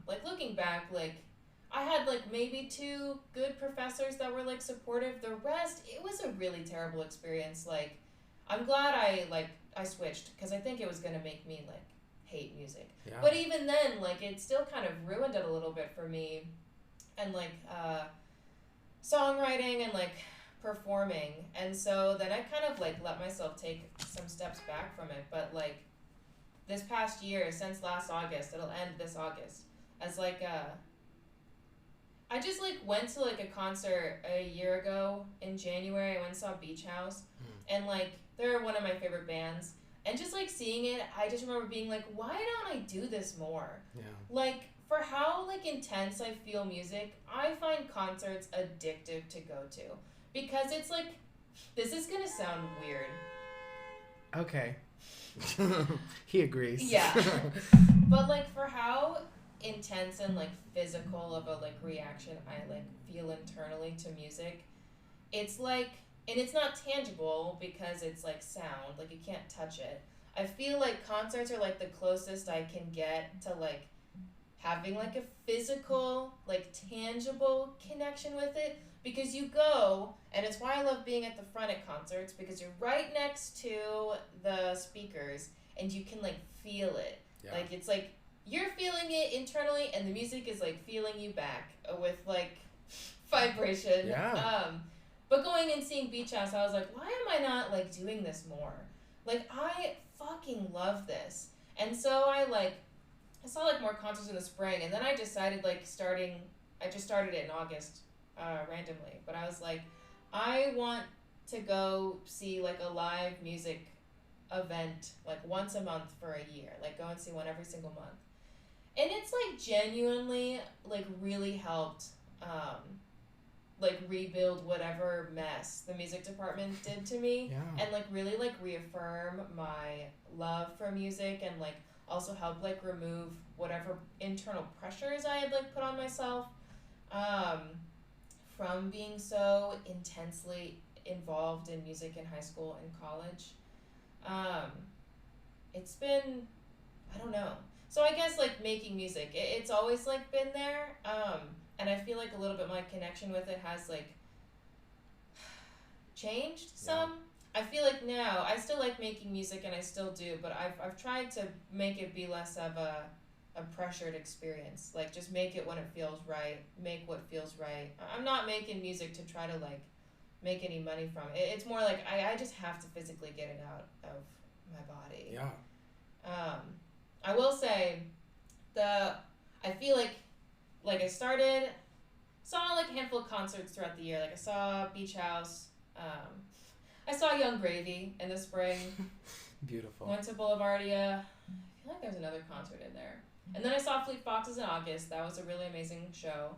Like, looking back, like, I had, like, maybe 2 good professors that were, like, supportive. The rest, it was a really terrible experience. Like, I'm glad I switched, because I think it was gonna make me, like, hate music. Yeah. But even then, like, it still kind of ruined it a little bit for me, and, like, songwriting and, like, performing, and so then I kind of, like, let myself take some steps back from it, but, like, this past year, since last August, it'll end this August, as, like, I just like went to like a concert a year ago in January. I went and saw Beach House, and like they're one of my favorite bands. And just like seeing it, I just remember being like, why don't I do this more? Yeah. Like for how like intense I feel music, I find concerts addictive to go to because it's like, this is gonna sound weird. Okay. He agrees. Yeah. But like for how intense and like physical of a like reaction I like feel internally to music, it's like, and it's not tangible because it's like sound, like you can't touch it. I feel like concerts are like the closest I can get to like having like a physical, like tangible connection with it, because you go, and it's why I love being at the front at concerts, because you're right next to the speakers and you can like feel it. Yeah. Like it's like you're feeling it internally and the music is like feeling you back with like vibration. Yeah. But going and seeing Beach House, I was like, why am I not like doing this more? Like I fucking love this. And so I saw like more concerts in the spring, and then I decided like I just started it in August randomly, but I was like, I want to go see like a live music event like once a month for a year, like go and see one every single month. And it's like genuinely like really helped like rebuild whatever mess the music department did to me. Yeah. And like really like reaffirm my love for music, and like also help like remove whatever internal pressures I had like put on myself from being so intensely involved in music in high school and college. It's been, I don't know. So I guess like making music, it's always like been there. And I feel like a little bit my connection with it has like changed some. I feel like now I still like making music, and I still do, but I've tried to make it be less of a pressured experience. Like just make it when it feels right, make what feels right. I'm not making music to try to like make any money from it. It's more like I just have to physically get it out of my body. Yeah. I will say I feel like I saw like a handful of concerts throughout the year. Like I saw Beach House, I saw Young Gravy in the spring. Beautiful. Went to Boulevardia. I feel like there's another concert in there. And then I saw Fleet Foxes in August. That was a really amazing show.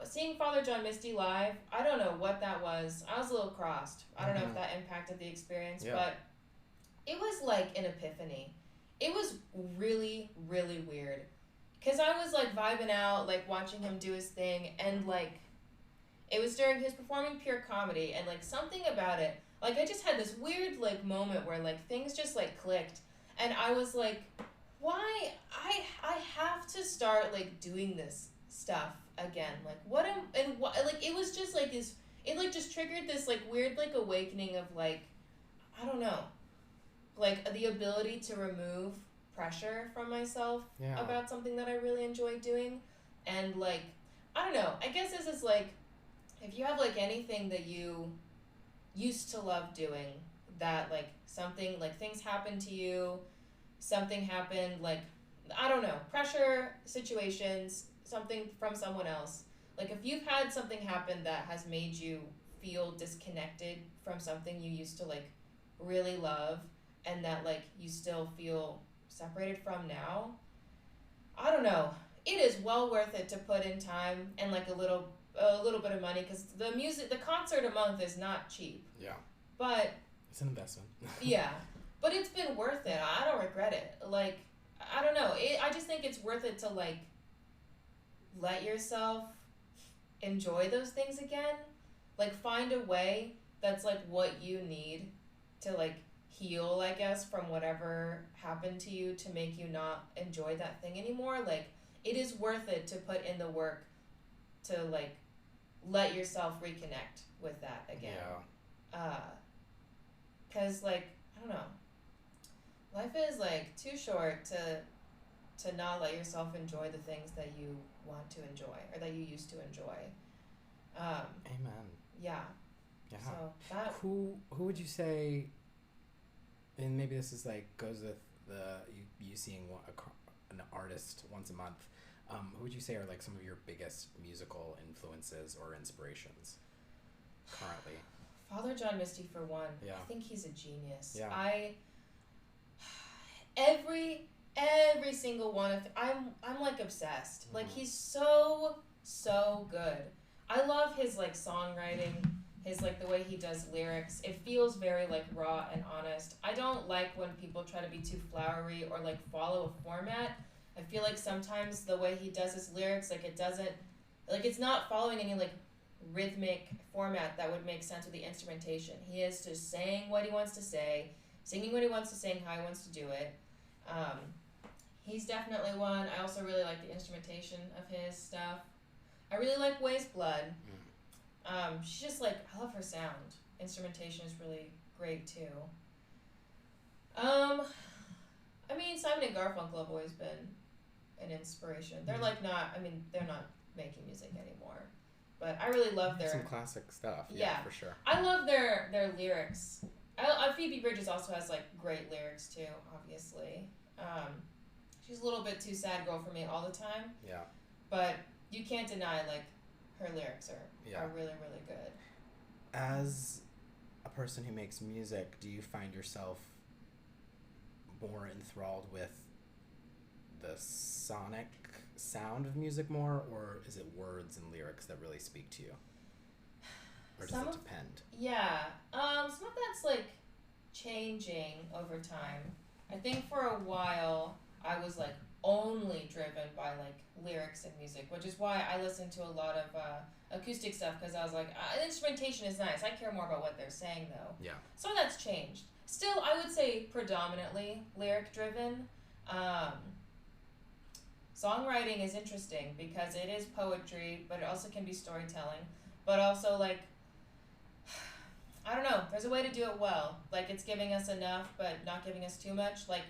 Seeing Father John Misty live, I don't know what that was. I was a little crossed. I don't know if that impacted the experience, but it was like an epiphany. It was really, really weird. Because I was like vibing out, like watching him do his thing, and like it was during his performing pure comedy, and like something about it, like I just had this weird like moment where like things just like clicked, and I was like, why I have to start like doing this stuff again, like what like it was just like this, it like just triggered this like weird like awakening of like, I don't know, like the ability to remove pressure from myself about something that I really enjoy doing. And like, I don't know, I guess this is like, if you have like anything that you used to love doing, that like something like things happened to you, something happened, like I don't know, pressure situations, something from someone else, like if you've had something happen that has made you feel disconnected from something you used to like really love, and that like you still feel separated from now, I don't know, it is well worth it to put in time and like a little bit of money, because the concert a month is not cheap. Yeah. But it's an investment. yeah, but it's been worth it. I don't regret it. Like, I don't know, I just think it's worth it to like let yourself enjoy those things again. Like find a way that's like what you need to like heal, I guess, from whatever happened to you to make you not enjoy that thing anymore. Like it is worth it to put in the work to like let yourself reconnect with that again. Yeah. Cause like, I don't know, life is like too short to not let yourself enjoy the things that you want to enjoy or that you used to enjoy. Amen. Yeah. Yeah. So that. Who would you say? And maybe this is like goes with the you seeing an artist once a month. Who would you say are like some of your biggest musical influences or inspirations currently? Father John Misty for one. Yeah. I think he's a genius. Yeah. Every single one of I'm like obsessed. Like he's so good. I love his like songwriting, his like the way he does lyrics. It feels very like raw and honest. I don't like when people try to be too flowery or like follow a format. I feel like sometimes the way he does his lyrics, like it doesn't, like it's not following any like rhythmic format that would make sense with the instrumentation. He is just saying what he wants to say, singing what he wants to sing, how he wants to do it. He's definitely one. I also really like the instrumentation of his stuff. I really like Way's Blood. She's just like, I love her sound. Instrumentation is really great too. I mean, Simon and Garfunkel have always been an inspiration. They're like they're not making music anymore. But I really love their... Some classic stuff, yeah, for sure. I love their lyrics. Phoebe Bridgers also has like great lyrics too, obviously. She's a little bit too sad girl for me all the time. Yeah. But you can't deny like her lyrics are really, really good. As a person who makes music, do you find yourself more enthralled with the sonic sound of music more, or is it words and lyrics that really speak to you? Or does it depend? Yeah. Some of that's like changing over time. I think for a while I was like only driven by like lyrics and music, which is why I listened to a lot of acoustic stuff, because I was like, instrumentation is nice. I care more about what they're saying though. Yeah. Some of that's changed. Still, I would say predominantly lyric driven. Songwriting is interesting because it is poetry, but it also can be storytelling. But also like, I don't know, there's a way to do it well. Like it's giving us enough, but not giving us too much. Like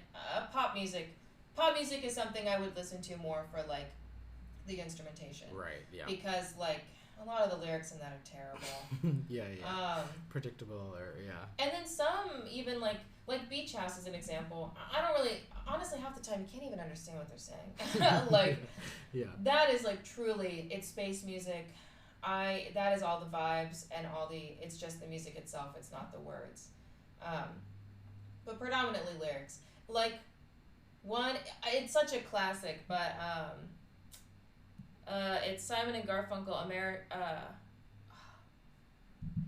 pop music. Pop music is something I would listen to more for like the instrumentation. Right, yeah. Because like a lot of the lyrics in that are terrible. Yeah. Predictable or And then some even like Beach House is an example. I don't really, honestly, half the time you can't even understand what they're saying. Like that is like truly, it's space music. That is all the vibes and it's just the music itself. It's not the words. But predominantly lyrics. Like one, it's such a classic, but it's Simon and Garfunkel,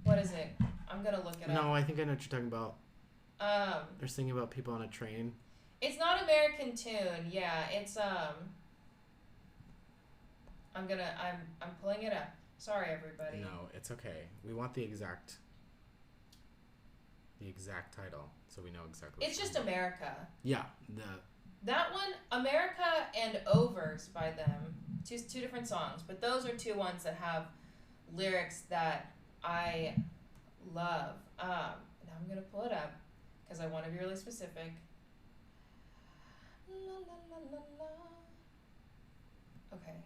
what is it? I'm gonna look it up. No, I think I know what you're talking about. They're singing about people on a train. It's not American Tune. Yeah, it's I'm pulling it up. Sorry, everybody. No, it's okay. We want the exact title, so we know exactly. It's just America. Yeah, that one, America and Overs by them. Two different songs, but those are two ones that have lyrics that I love. Now I'm gonna pull it up because I want to be really specific. La, la, la, la, la. Okay.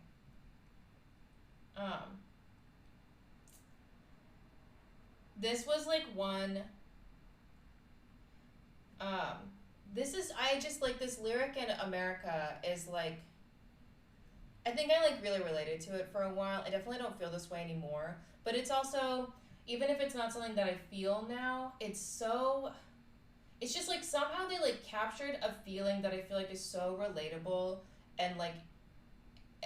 This was like one. This is, I just like this lyric in America is like, I think I like really related to it for a while. I definitely don't feel this way anymore, but it's also, even if it's not something that I feel now, it's just like somehow they like captured a feeling that I feel like is so relatable and like,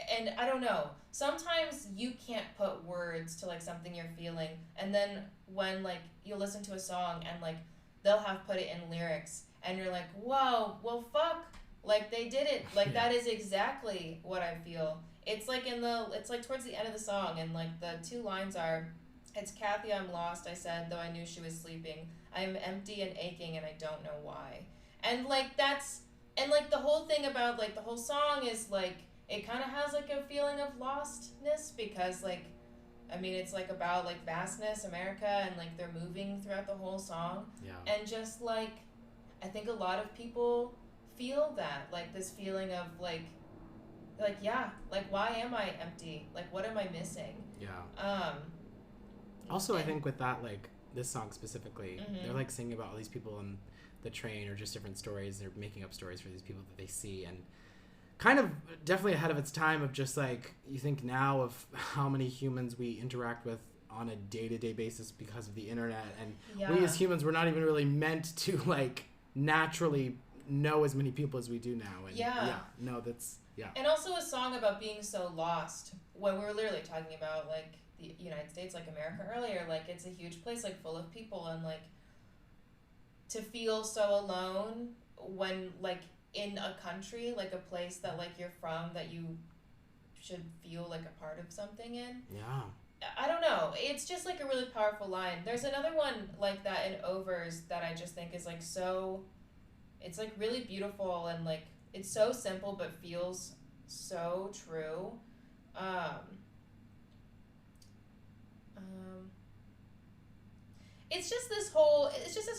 and I don't know, sometimes you can't put words to like something you're feeling, and then when like you listen to a song and like they'll have put it in lyrics and you're like, whoa, well fuck, like they did it, like that is exactly what I feel. It's like it's like towards the end of the song, and like the two lines are, it's Kathy, I'm lost, I said, though I knew she was sleeping. I'm empty and aching and I don't know why. And like that's, and like the whole thing about like the whole song is like, it kind of has like a feeling of lostness, because like, I mean, it's like about like vastness, America, and like they're moving throughout the whole song. Yeah. And just like, I think a lot of people feel that, like this feeling of like yeah, like why am I empty? Like what am I missing? Yeah. Also, I think with that, like this song specifically, they're like singing about all these people on the train or just different stories. They're making up stories for these people that they see, and kind of definitely ahead of its time of just like, you think now of how many humans we interact with on a day-to-day basis because of the internet, and we as humans, we're not even really meant to like naturally know as many people as we do now. And And also a song about being so lost, when we were literally talking about like the United States, like America earlier, like it's a huge place, like full of people, and like to feel so alone when like in a country, like a place that like you're from, that you should feel like a part of something in. Yeah. I don't know. It's just like a really powerful line. There's another one like that in Overs that I just think is like so, it's like really beautiful, and like it's so simple but feels so true. It's just this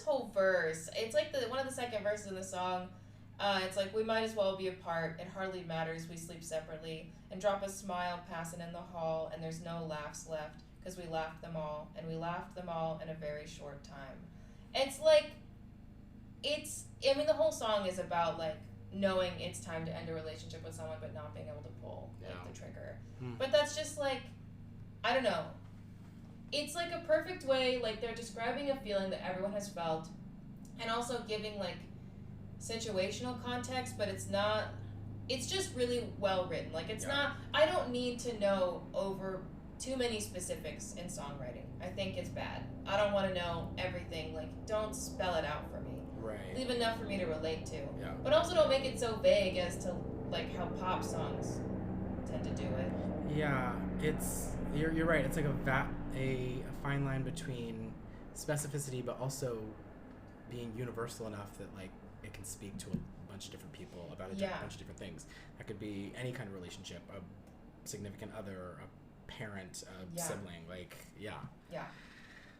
whole verse. It's like one of the second verses in the song. It's like, we might as well be apart. It hardly matters. We sleep separately and drop a smile passing in the hall, and there's no laughs left because we laughed them all, and we laughed them all in a very short time. It's like, the whole song is about like knowing it's time to end a relationship with someone but not being able to pull like the trigger. But that's just like, I don't know. It's like a perfect way, like they're describing a feeling that everyone has felt, and also giving like situational context, but it's just really well written. Like it's not, I don't need to know over too many specifics in songwriting. I think it's bad. I don't want to know everything. Like, don't spell it out for me. Right. Leave enough for me to relate to. Yeah. But also don't make it so vague as to like how pop songs tend to do it. Yeah, you're right. It's like a fine line between specificity, but also being universal enough that like it can speak to a bunch of different people about a bunch of different things. That could be any kind of relationship, a significant other, a parent, a sibling. Like, yeah.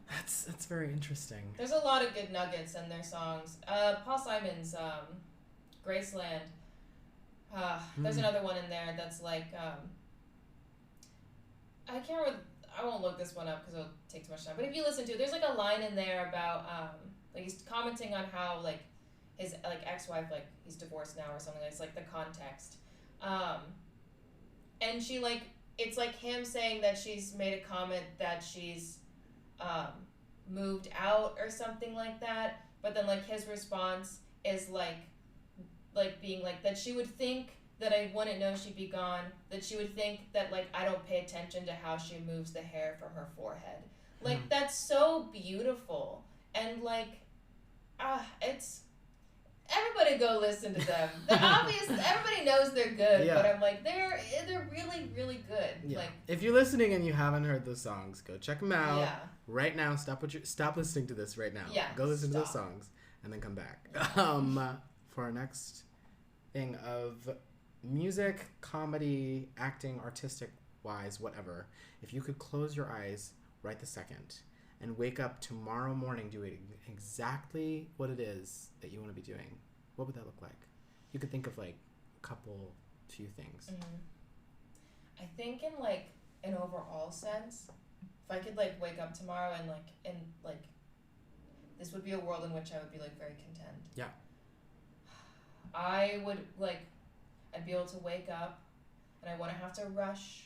That's very interesting. There's a lot of good nuggets in their songs. Paul Simon's Graceland. There's another one in there that's like, I can't remember, I won't look this one up because it'll take too much time. But if you listen to it, there's like a line in there about like he's commenting on how like his like ex-wife, like he's divorced now or something. It's like the context, and she like, it's like him saying that she's made a comment that she's moved out or something like that. But then like his response is like being like that she would think that I wouldn't know she'd be gone, that she would think that like I don't pay attention to how she moves the hair from her forehead. Like that's so beautiful, and like it's, everybody go listen to them. They're obvious, everybody knows they're good, but I'm like they're really, really good. Yeah. Like, if you're listening and you haven't heard those songs, go check them out. Yeah. Right now. Stop listening to this right now. Yeah, go listen to those songs and then come back. For our next thing of music, comedy, acting, artistic wise, whatever. If you could close your eyes right this second and wake up tomorrow morning doing exactly what it is that you want to be doing, what would that look like? You could think of like a few things. I think in like an overall sense, if I could like wake up tomorrow and like this would be a world in which I would be like very content. Yeah. I would like, I'd be able to wake up and I wouldn't have to rush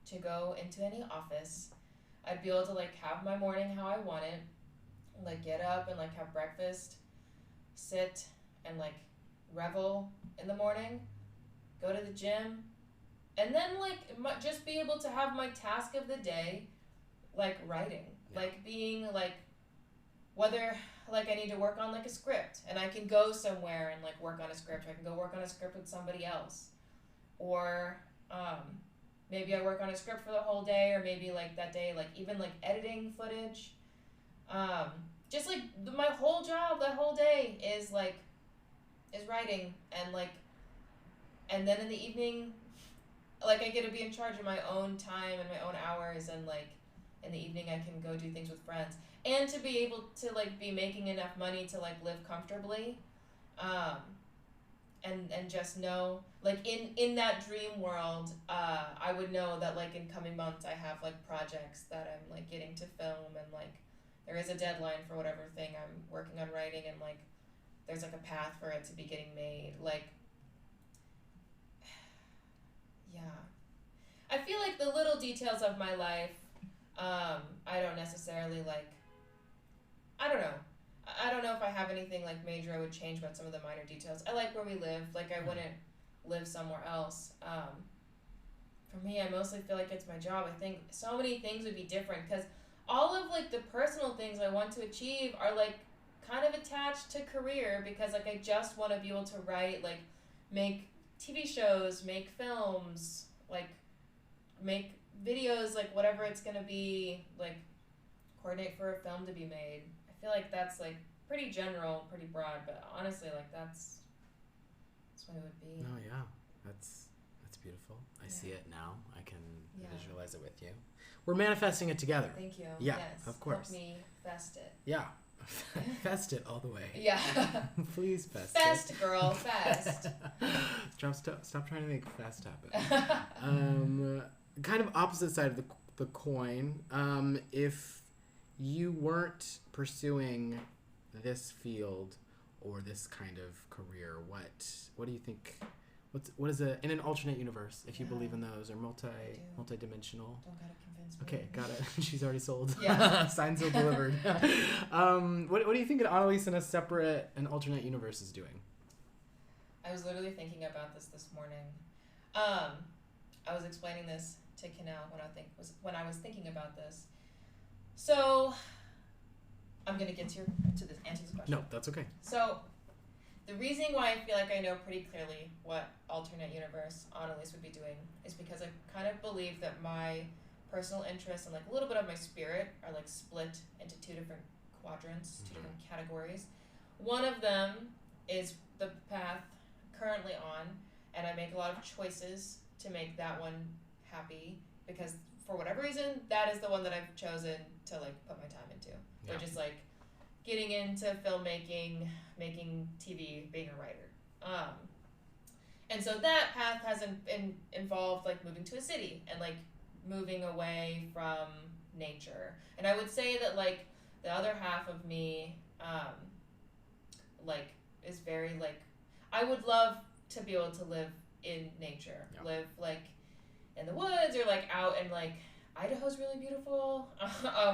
to go into any office. I'd be able to like have my morning how I want it, like get up and like have breakfast, sit and like revel in the morning, go to the gym, and then like just be able to have my task of the day, like writing, like being like, whether like I need to work on like a script and I can go somewhere and like work on a script, or I can go work on a script with somebody else, or maybe I work on a script for the whole day, or maybe like that day like even like editing footage, just like my whole job that whole day is writing, and like, and then in the evening like I get to be in charge of my own time and my own hours, and like in the evening I can go do things with friends, and to be able to like be making enough money to like live comfortably, and just know like in that dream world, I would know that like in coming months I have like projects that I'm like getting to film, and like there is a deadline for whatever thing I'm working on writing, and like there's like a path for it to be getting made. Like Yeah. I feel like the little details of my life, I don't necessarily like, I don't know. I don't know if I have anything like major I would change about some of the minor details. I like where we live. Like I wouldn't live somewhere else. For me, I mostly feel like it's my job. I think so many things would be different because all of like the personal things I want to achieve are like kind of attached to career because like I just want to be able to write, like make TV shows, make films, like make videos, like whatever it's gonna be, like coordinate for a film to be made. I feel like that's like pretty general, pretty broad, but honestly, like that's what it would be. No, yeah, that's beautiful. I see it now. I can visualize it with you. We're manifesting it together. Thank you. Yeah, yes. of course. Help me fest it. Yeah, fest it all the way. Yeah. Please fest Fest, it. girl, fest. Stop trying to make fest happen. Kind of opposite side of the coin. If you weren't pursuing this field or this kind of career, what do you think? What is in an alternate universe? If you believe in those, or multi-dimensional. Don't gotta convince me. Okay, got it. She's already sold. Yeah. Signed, sealed, delivered. What do you think an Annaliese in a separate and alternate universe is doing? I was literally thinking about this morning. I was explaining this to Canal when I was thinking about this. So I'm gonna get to this answer this question. No, that's okay. So the reason why I feel like I know pretty clearly what alternate universe Annaliese would be doing is because I kind of believe that my personal interests and like a little bit of my spirit are like split into two different quadrants, two different categories. One of them is the path currently on, and I make a lot of choices to make that one happy because for whatever reason that is the one that I've chosen to like put my time into, which is like getting into filmmaking, making TV, being a writer. And so that path hasn't involved like moving to a city and like moving away from nature. And I would say that like the other half of me like is very like I would love to be able to live in nature, live like in the woods or like out in like Idaho's really beautiful,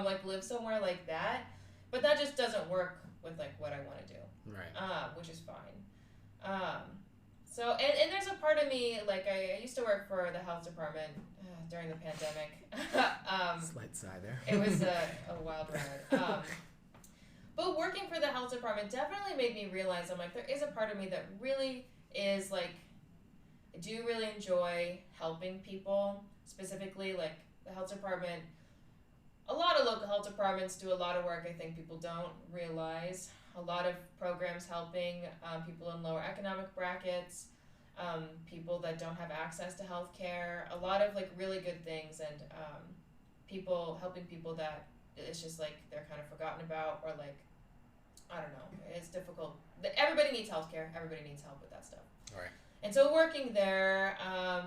like live somewhere like that. But that just doesn't work with like what I want to do, right? Which is fine. So and there's a part of me like I used to work for the health department during the pandemic. Slight sigh there. It was a wild ride. But working for the health department definitely made me realize I'm like there is a part of me that really is like I do really enjoy helping people, specifically like the health department. A lot of local health departments do a lot of work I think people don't realize. A lot of programs helping people in lower economic brackets, people that don't have access to health care, a lot of like really good things, and helping people that it's just like they're kind of forgotten about, or like, I don't know, it's difficult. Everybody needs health care, everybody needs help with that stuff. All right. And so working there,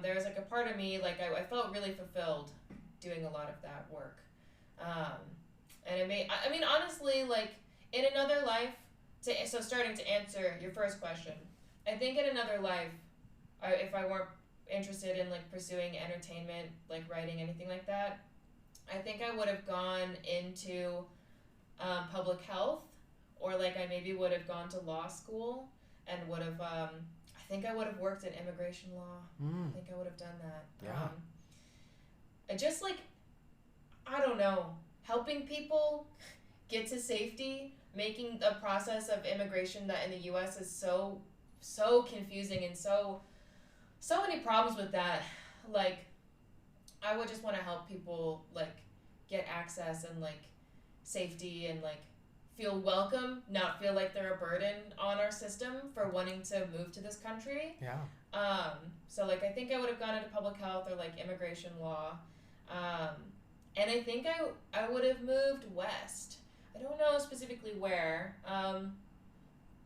there's like a part of me, like I felt really fulfilled doing a lot of that work. And I mean, honestly, like in another life, so starting to answer your first question, I think in another life, if I weren't interested in like pursuing entertainment, like writing, anything like that, I think I would have gone into public health, or like I maybe would have gone to law school and would have, I think I would have worked in immigration law. I think I would have done that. Yeah. Just like, I don't know, helping people get to safety, making the process of immigration that in the U.S. is so confusing and so many problems with that. Like, I would just want to help people like get access and like safety and like feel welcome, not feel like they're a burden on our system for wanting to move to this country. Yeah. So like I think I would have gone into public health or like immigration law. And I think I would have moved west. I don't know specifically where.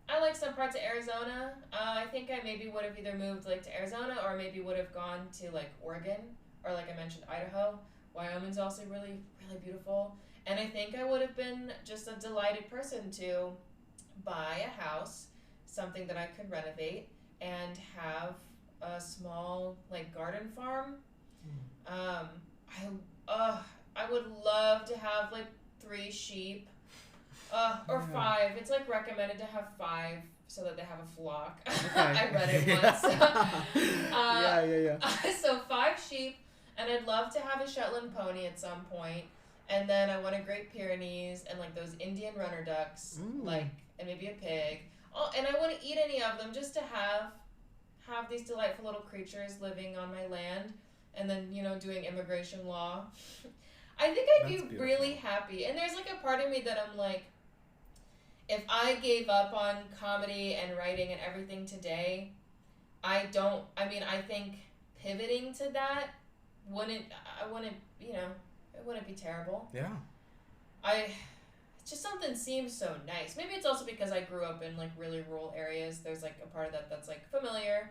I like some parts of Arizona. I think I maybe would have either moved like to Arizona or maybe would have gone to like Oregon or like I mentioned Idaho. Wyoming's also really, really beautiful. And I think I would have been just a delighted person to buy a house, something that I could renovate and have a small like garden farm. I would love to have like 3 sheep, or 5. It's like recommended to have 5 so that they have a flock. Okay. I read it once. Yeah. So 5 sheep, and I'd love to have a Shetland pony at some point. And then I want a Great Pyrenees and like those Indian runner ducks, like, and maybe a pig. Oh, and I want to eat any of them just to have these delightful little creatures living on my land, and then, you know, doing immigration law. I think I'd be really happy. And there's like a part of me that I'm like, if I gave up on comedy and writing and everything today, I think pivoting to that wouldn't be terrible. Yeah. Just something seems so nice. Maybe it's also because I grew up in like really rural areas. There's like a part of that that's like familiar.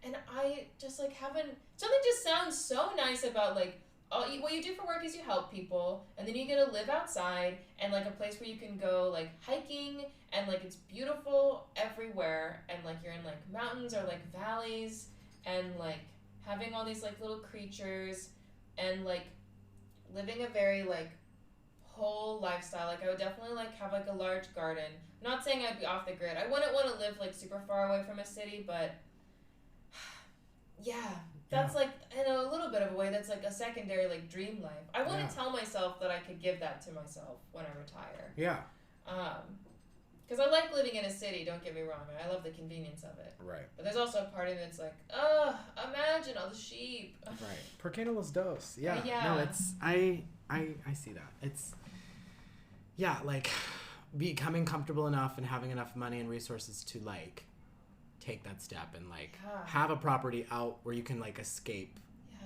And I just like something just sounds so nice about like, what you do for work is you help people, and then you get to live outside and like a place where you can go like hiking, and like it's beautiful everywhere, and like you're in like mountains or like valleys, and like having all these like little creatures, and like living a very like whole lifestyle. Like I would definitely like have like a large garden. I'm not saying I'd be off the grid. I wouldn't want to live like super far away from a city, but yeah, that's like, in a little bit of a way, that's like a secondary like dream life. I want to tell myself that I could give that to myself when I retire. Yeah. Because I like living in a city, don't get me wrong. I love the convenience of it. Right. But there's also a part of me that's like, imagine all the sheep. Right. ¿Por qué no los dos? Yeah. Yeah. No, it's, I see that. It's, yeah, like becoming comfortable enough and having enough money and resources to like take that step and like have a property out where you can like escape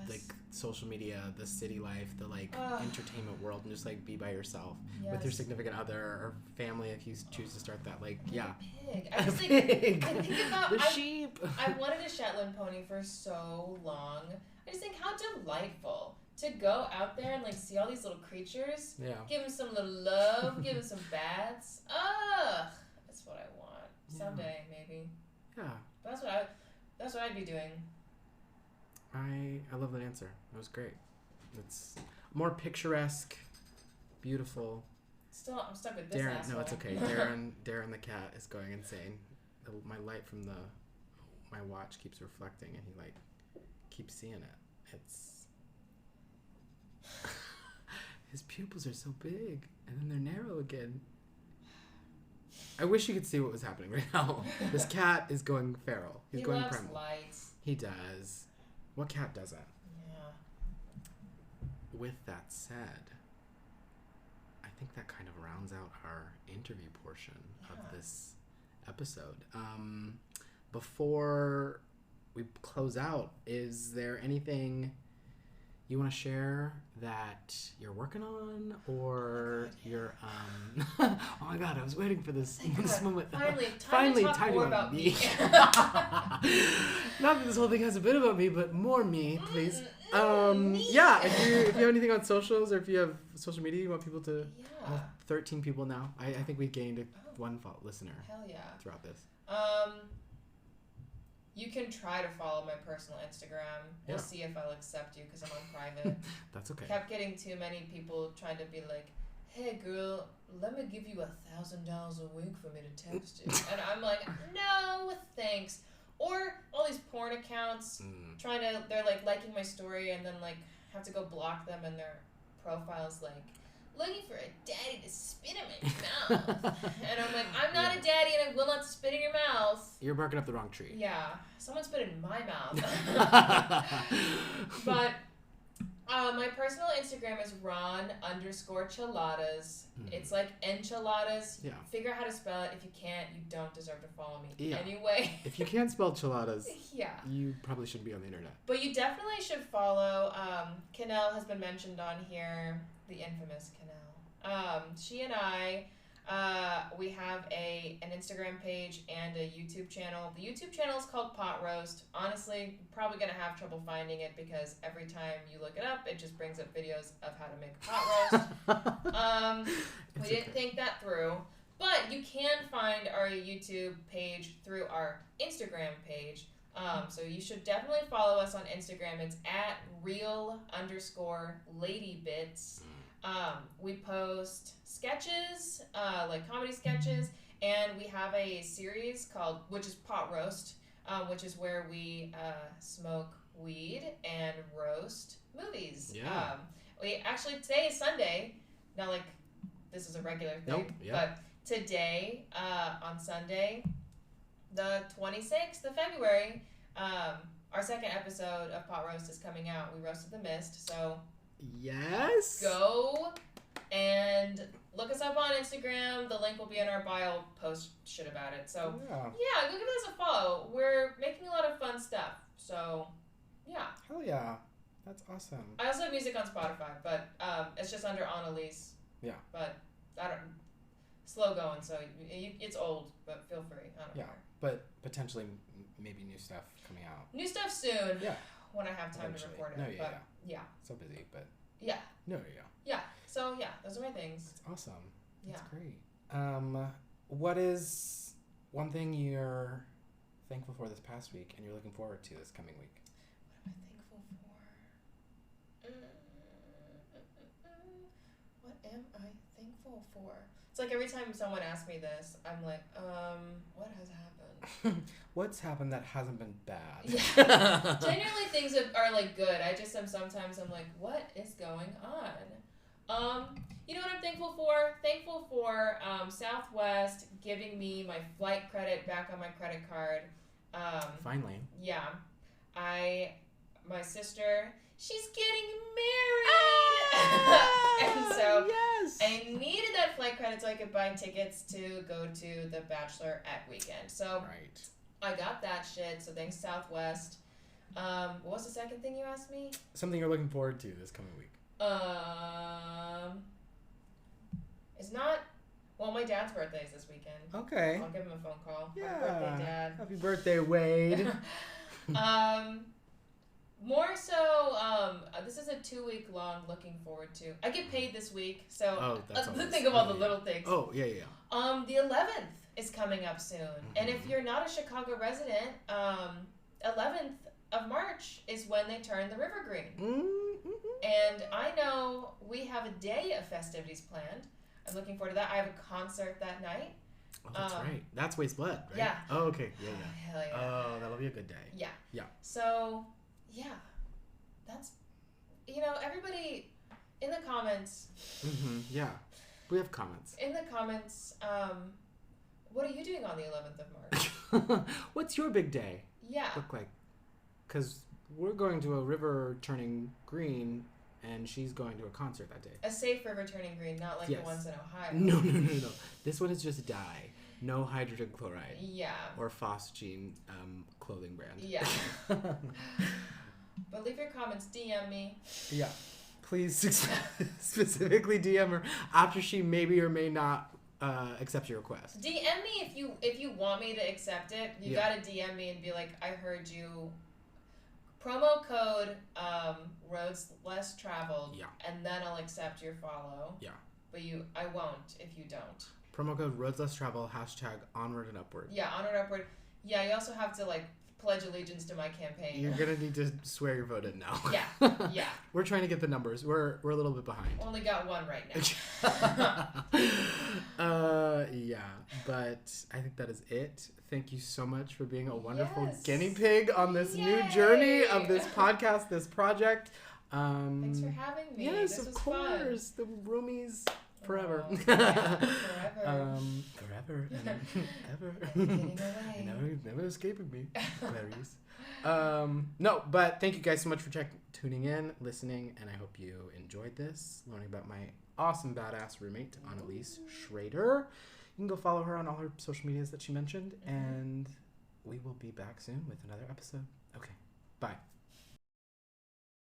like social media, the city life, the like entertainment world, and just like be by yourself with your significant other or family if you choose to start that. Like, Pig. I just pig. I think about the sheep. I wanted a Shetland pony for so long. I just think how delightful to go out there and like see all these little creatures. Yeah. Give them some little love. Give them some baths. That's what I want someday, maybe. Yeah. But that's what I'd be doing. I love that answer. It was great. It's more picturesque, beautiful. Still, I'm stuck with this Darren, asshole. no, it's okay. Darren the cat is going insane. My light from my watch keeps reflecting, and he like keeps seeing it. It's his pupils are so big, and then they're narrow again. I wish you could see what was happening right now. This cat is going feral. He's going loves primal. lights. He does. What cat doesn't? Yeah. With that said, I think that kind of rounds out our interview portion of this episode. Before we close out, is there anything you want to share that you're working on, or you're oh my god, I was waiting for this moment. Finally, talk more about me. Not that this whole thing has a bit about me, but more me, please. Yeah, if you have anything on socials, or if you have social media you want people to 13 people now. I think we gained one listener. Hell yeah. Throughout this. You can try to follow my personal Instagram. We'll see if I'll accept you because I'm on private. That's okay. Kept getting too many people trying to be like, hey girl, let me give you $1,000 a week for me to text you. And I'm like, no, thanks. Or all these porn accounts they're like liking my story and then like have to go block them and their profiles like, looking for a daddy to spit in my mouth. And I'm like, I'm not a daddy and I will not spit in your mouth. You're barking up the wrong tree. Yeah. Someone spit in my mouth. But my personal Instagram is Ron_Chiladas. It's like enchiladas. Yeah. Figure out how to spell it. If you can't, you don't deserve to follow me. Yeah. Anyway. If you can't spell chiladas, yeah, you probably shouldn't be on the internet. But you definitely should follow. Kanel has been mentioned on here. The infamous Kanel. She and I, we have an Instagram page and a YouTube channel. The YouTube channel is called Pot Roast. Honestly, you're probably going to have trouble finding it because every time you look it up, it just brings up videos of how to make pot roast. We didn't think that through. But you can find our YouTube page through our Instagram page. So you should definitely follow us on Instagram. It's at real_ladybits. We post sketches, like comedy sketches, and we have a series which is Pot Roast, which is where we smoke weed and roast movies. Yeah. We actually, today is Sunday, not like this is a regular thing, Nope, yeah. but today, on Sunday, the 26th of February, our second episode of Pot Roast is coming out. We roasted the mist, so Yes. go and look us up on Instagram. The link will be in our bio. I'll post shit about it. So yeah, go give us a follow. We're making a lot of fun stuff. So yeah. Hell yeah. That's awesome. I also have music on Spotify, but it's just under Annaliese. Yeah. But I don't. Slow going, so it's old, but feel free. I don't care. But potentially maybe new stuff coming out. New stuff soon. Yeah. When I have time Eventually. to record it. No, but yeah. So busy, but Yeah. no, yeah. Yeah. So yeah, those are my things. That's awesome. That's Yeah. great. What is one thing you're thankful for this past week and you're looking forward to this coming week? What am I thankful for? What am I thankful for? It's like every time someone asks me this, I'm like, what has happened? What's happened that hasn't been bad? Yeah. Genuinely things are like good. I just am sometimes I'm like, what is going on? You know what I'm thankful for? Thankful for Southwest giving me my flight credit back on my credit card. Finally. Yeah. My sister, she's getting married. And so yes. I needed that flight credit so I could buy tickets to go to the Bachelorette weekend. So Right. I got that shit. So thanks Southwest. What was the second thing you asked me? Something you're looking forward to this coming week. It's not. Well, my dad's birthday is this weekend. Okay. I'll give him a phone call. Yeah. Happy birthday, Dad. Happy birthday, Wade. More so, this is a 2-week-long looking forward to. I get paid this week, so that's always, think of all the little things. Oh, yeah. The 11th is coming up soon, and if you're not a Chicago resident, 11th of March is when they turn the river green. Mm-hmm. And I know we have a day of festivities planned. I'm looking forward to that. I have a concert that night. Oh, that's right. That's Waste Blood, right? Yeah. Oh, okay. Yeah. Hell yeah. Oh, that'll be a good day. Yeah. Yeah. So, yeah. That's, everybody in the comments. Mm-hmm. Yeah. We have comments. In the comments, what are you doing on the 11th of March? What's your big day Yeah. look like? Because we're going to a river turning green, and she's going to a concert that day. A safe river turning green, not like Yes. the ones in Ohio. No. This one is just dye. No hydrogen chloride. Yeah. Or Phosgene clothing brand. Yeah. But leave your comments. DM me. Yeah. Please specifically DM her after she maybe or may not accept your request. DM me if you want me to accept it. You gotta DM me and be like, I heard you. Promo code Rhodes Less Traveled. Yeah. And then I'll accept your follow. Yeah. But I won't if you don't. Promo code Rhodes Less Travel, #Onward and Upward. Yeah, Onward Upward. Yeah, you also have to pledge allegiance to my campaign. You're gonna need to swear your vote in now. Yeah. Yeah. We're trying to get the numbers. We're a little bit behind. Only got one right now. Yeah, but I think that is it. Thank you so much for being a wonderful Yes. guinea pig on this new journey of this podcast, this project. Thanks for having me. Yes, this of was course. The roomies forever. Oh, yeah, forever. Forever and ever. Getting away. Never escaping me. Clarice. No, but thank you guys so much for tuning in, listening, and I hope you enjoyed this, learning about my awesome badass roommate, Annaliese Schroeder. You can go follow her on all her social medias that she mentioned, and we will be back soon with another episode. Okay, bye.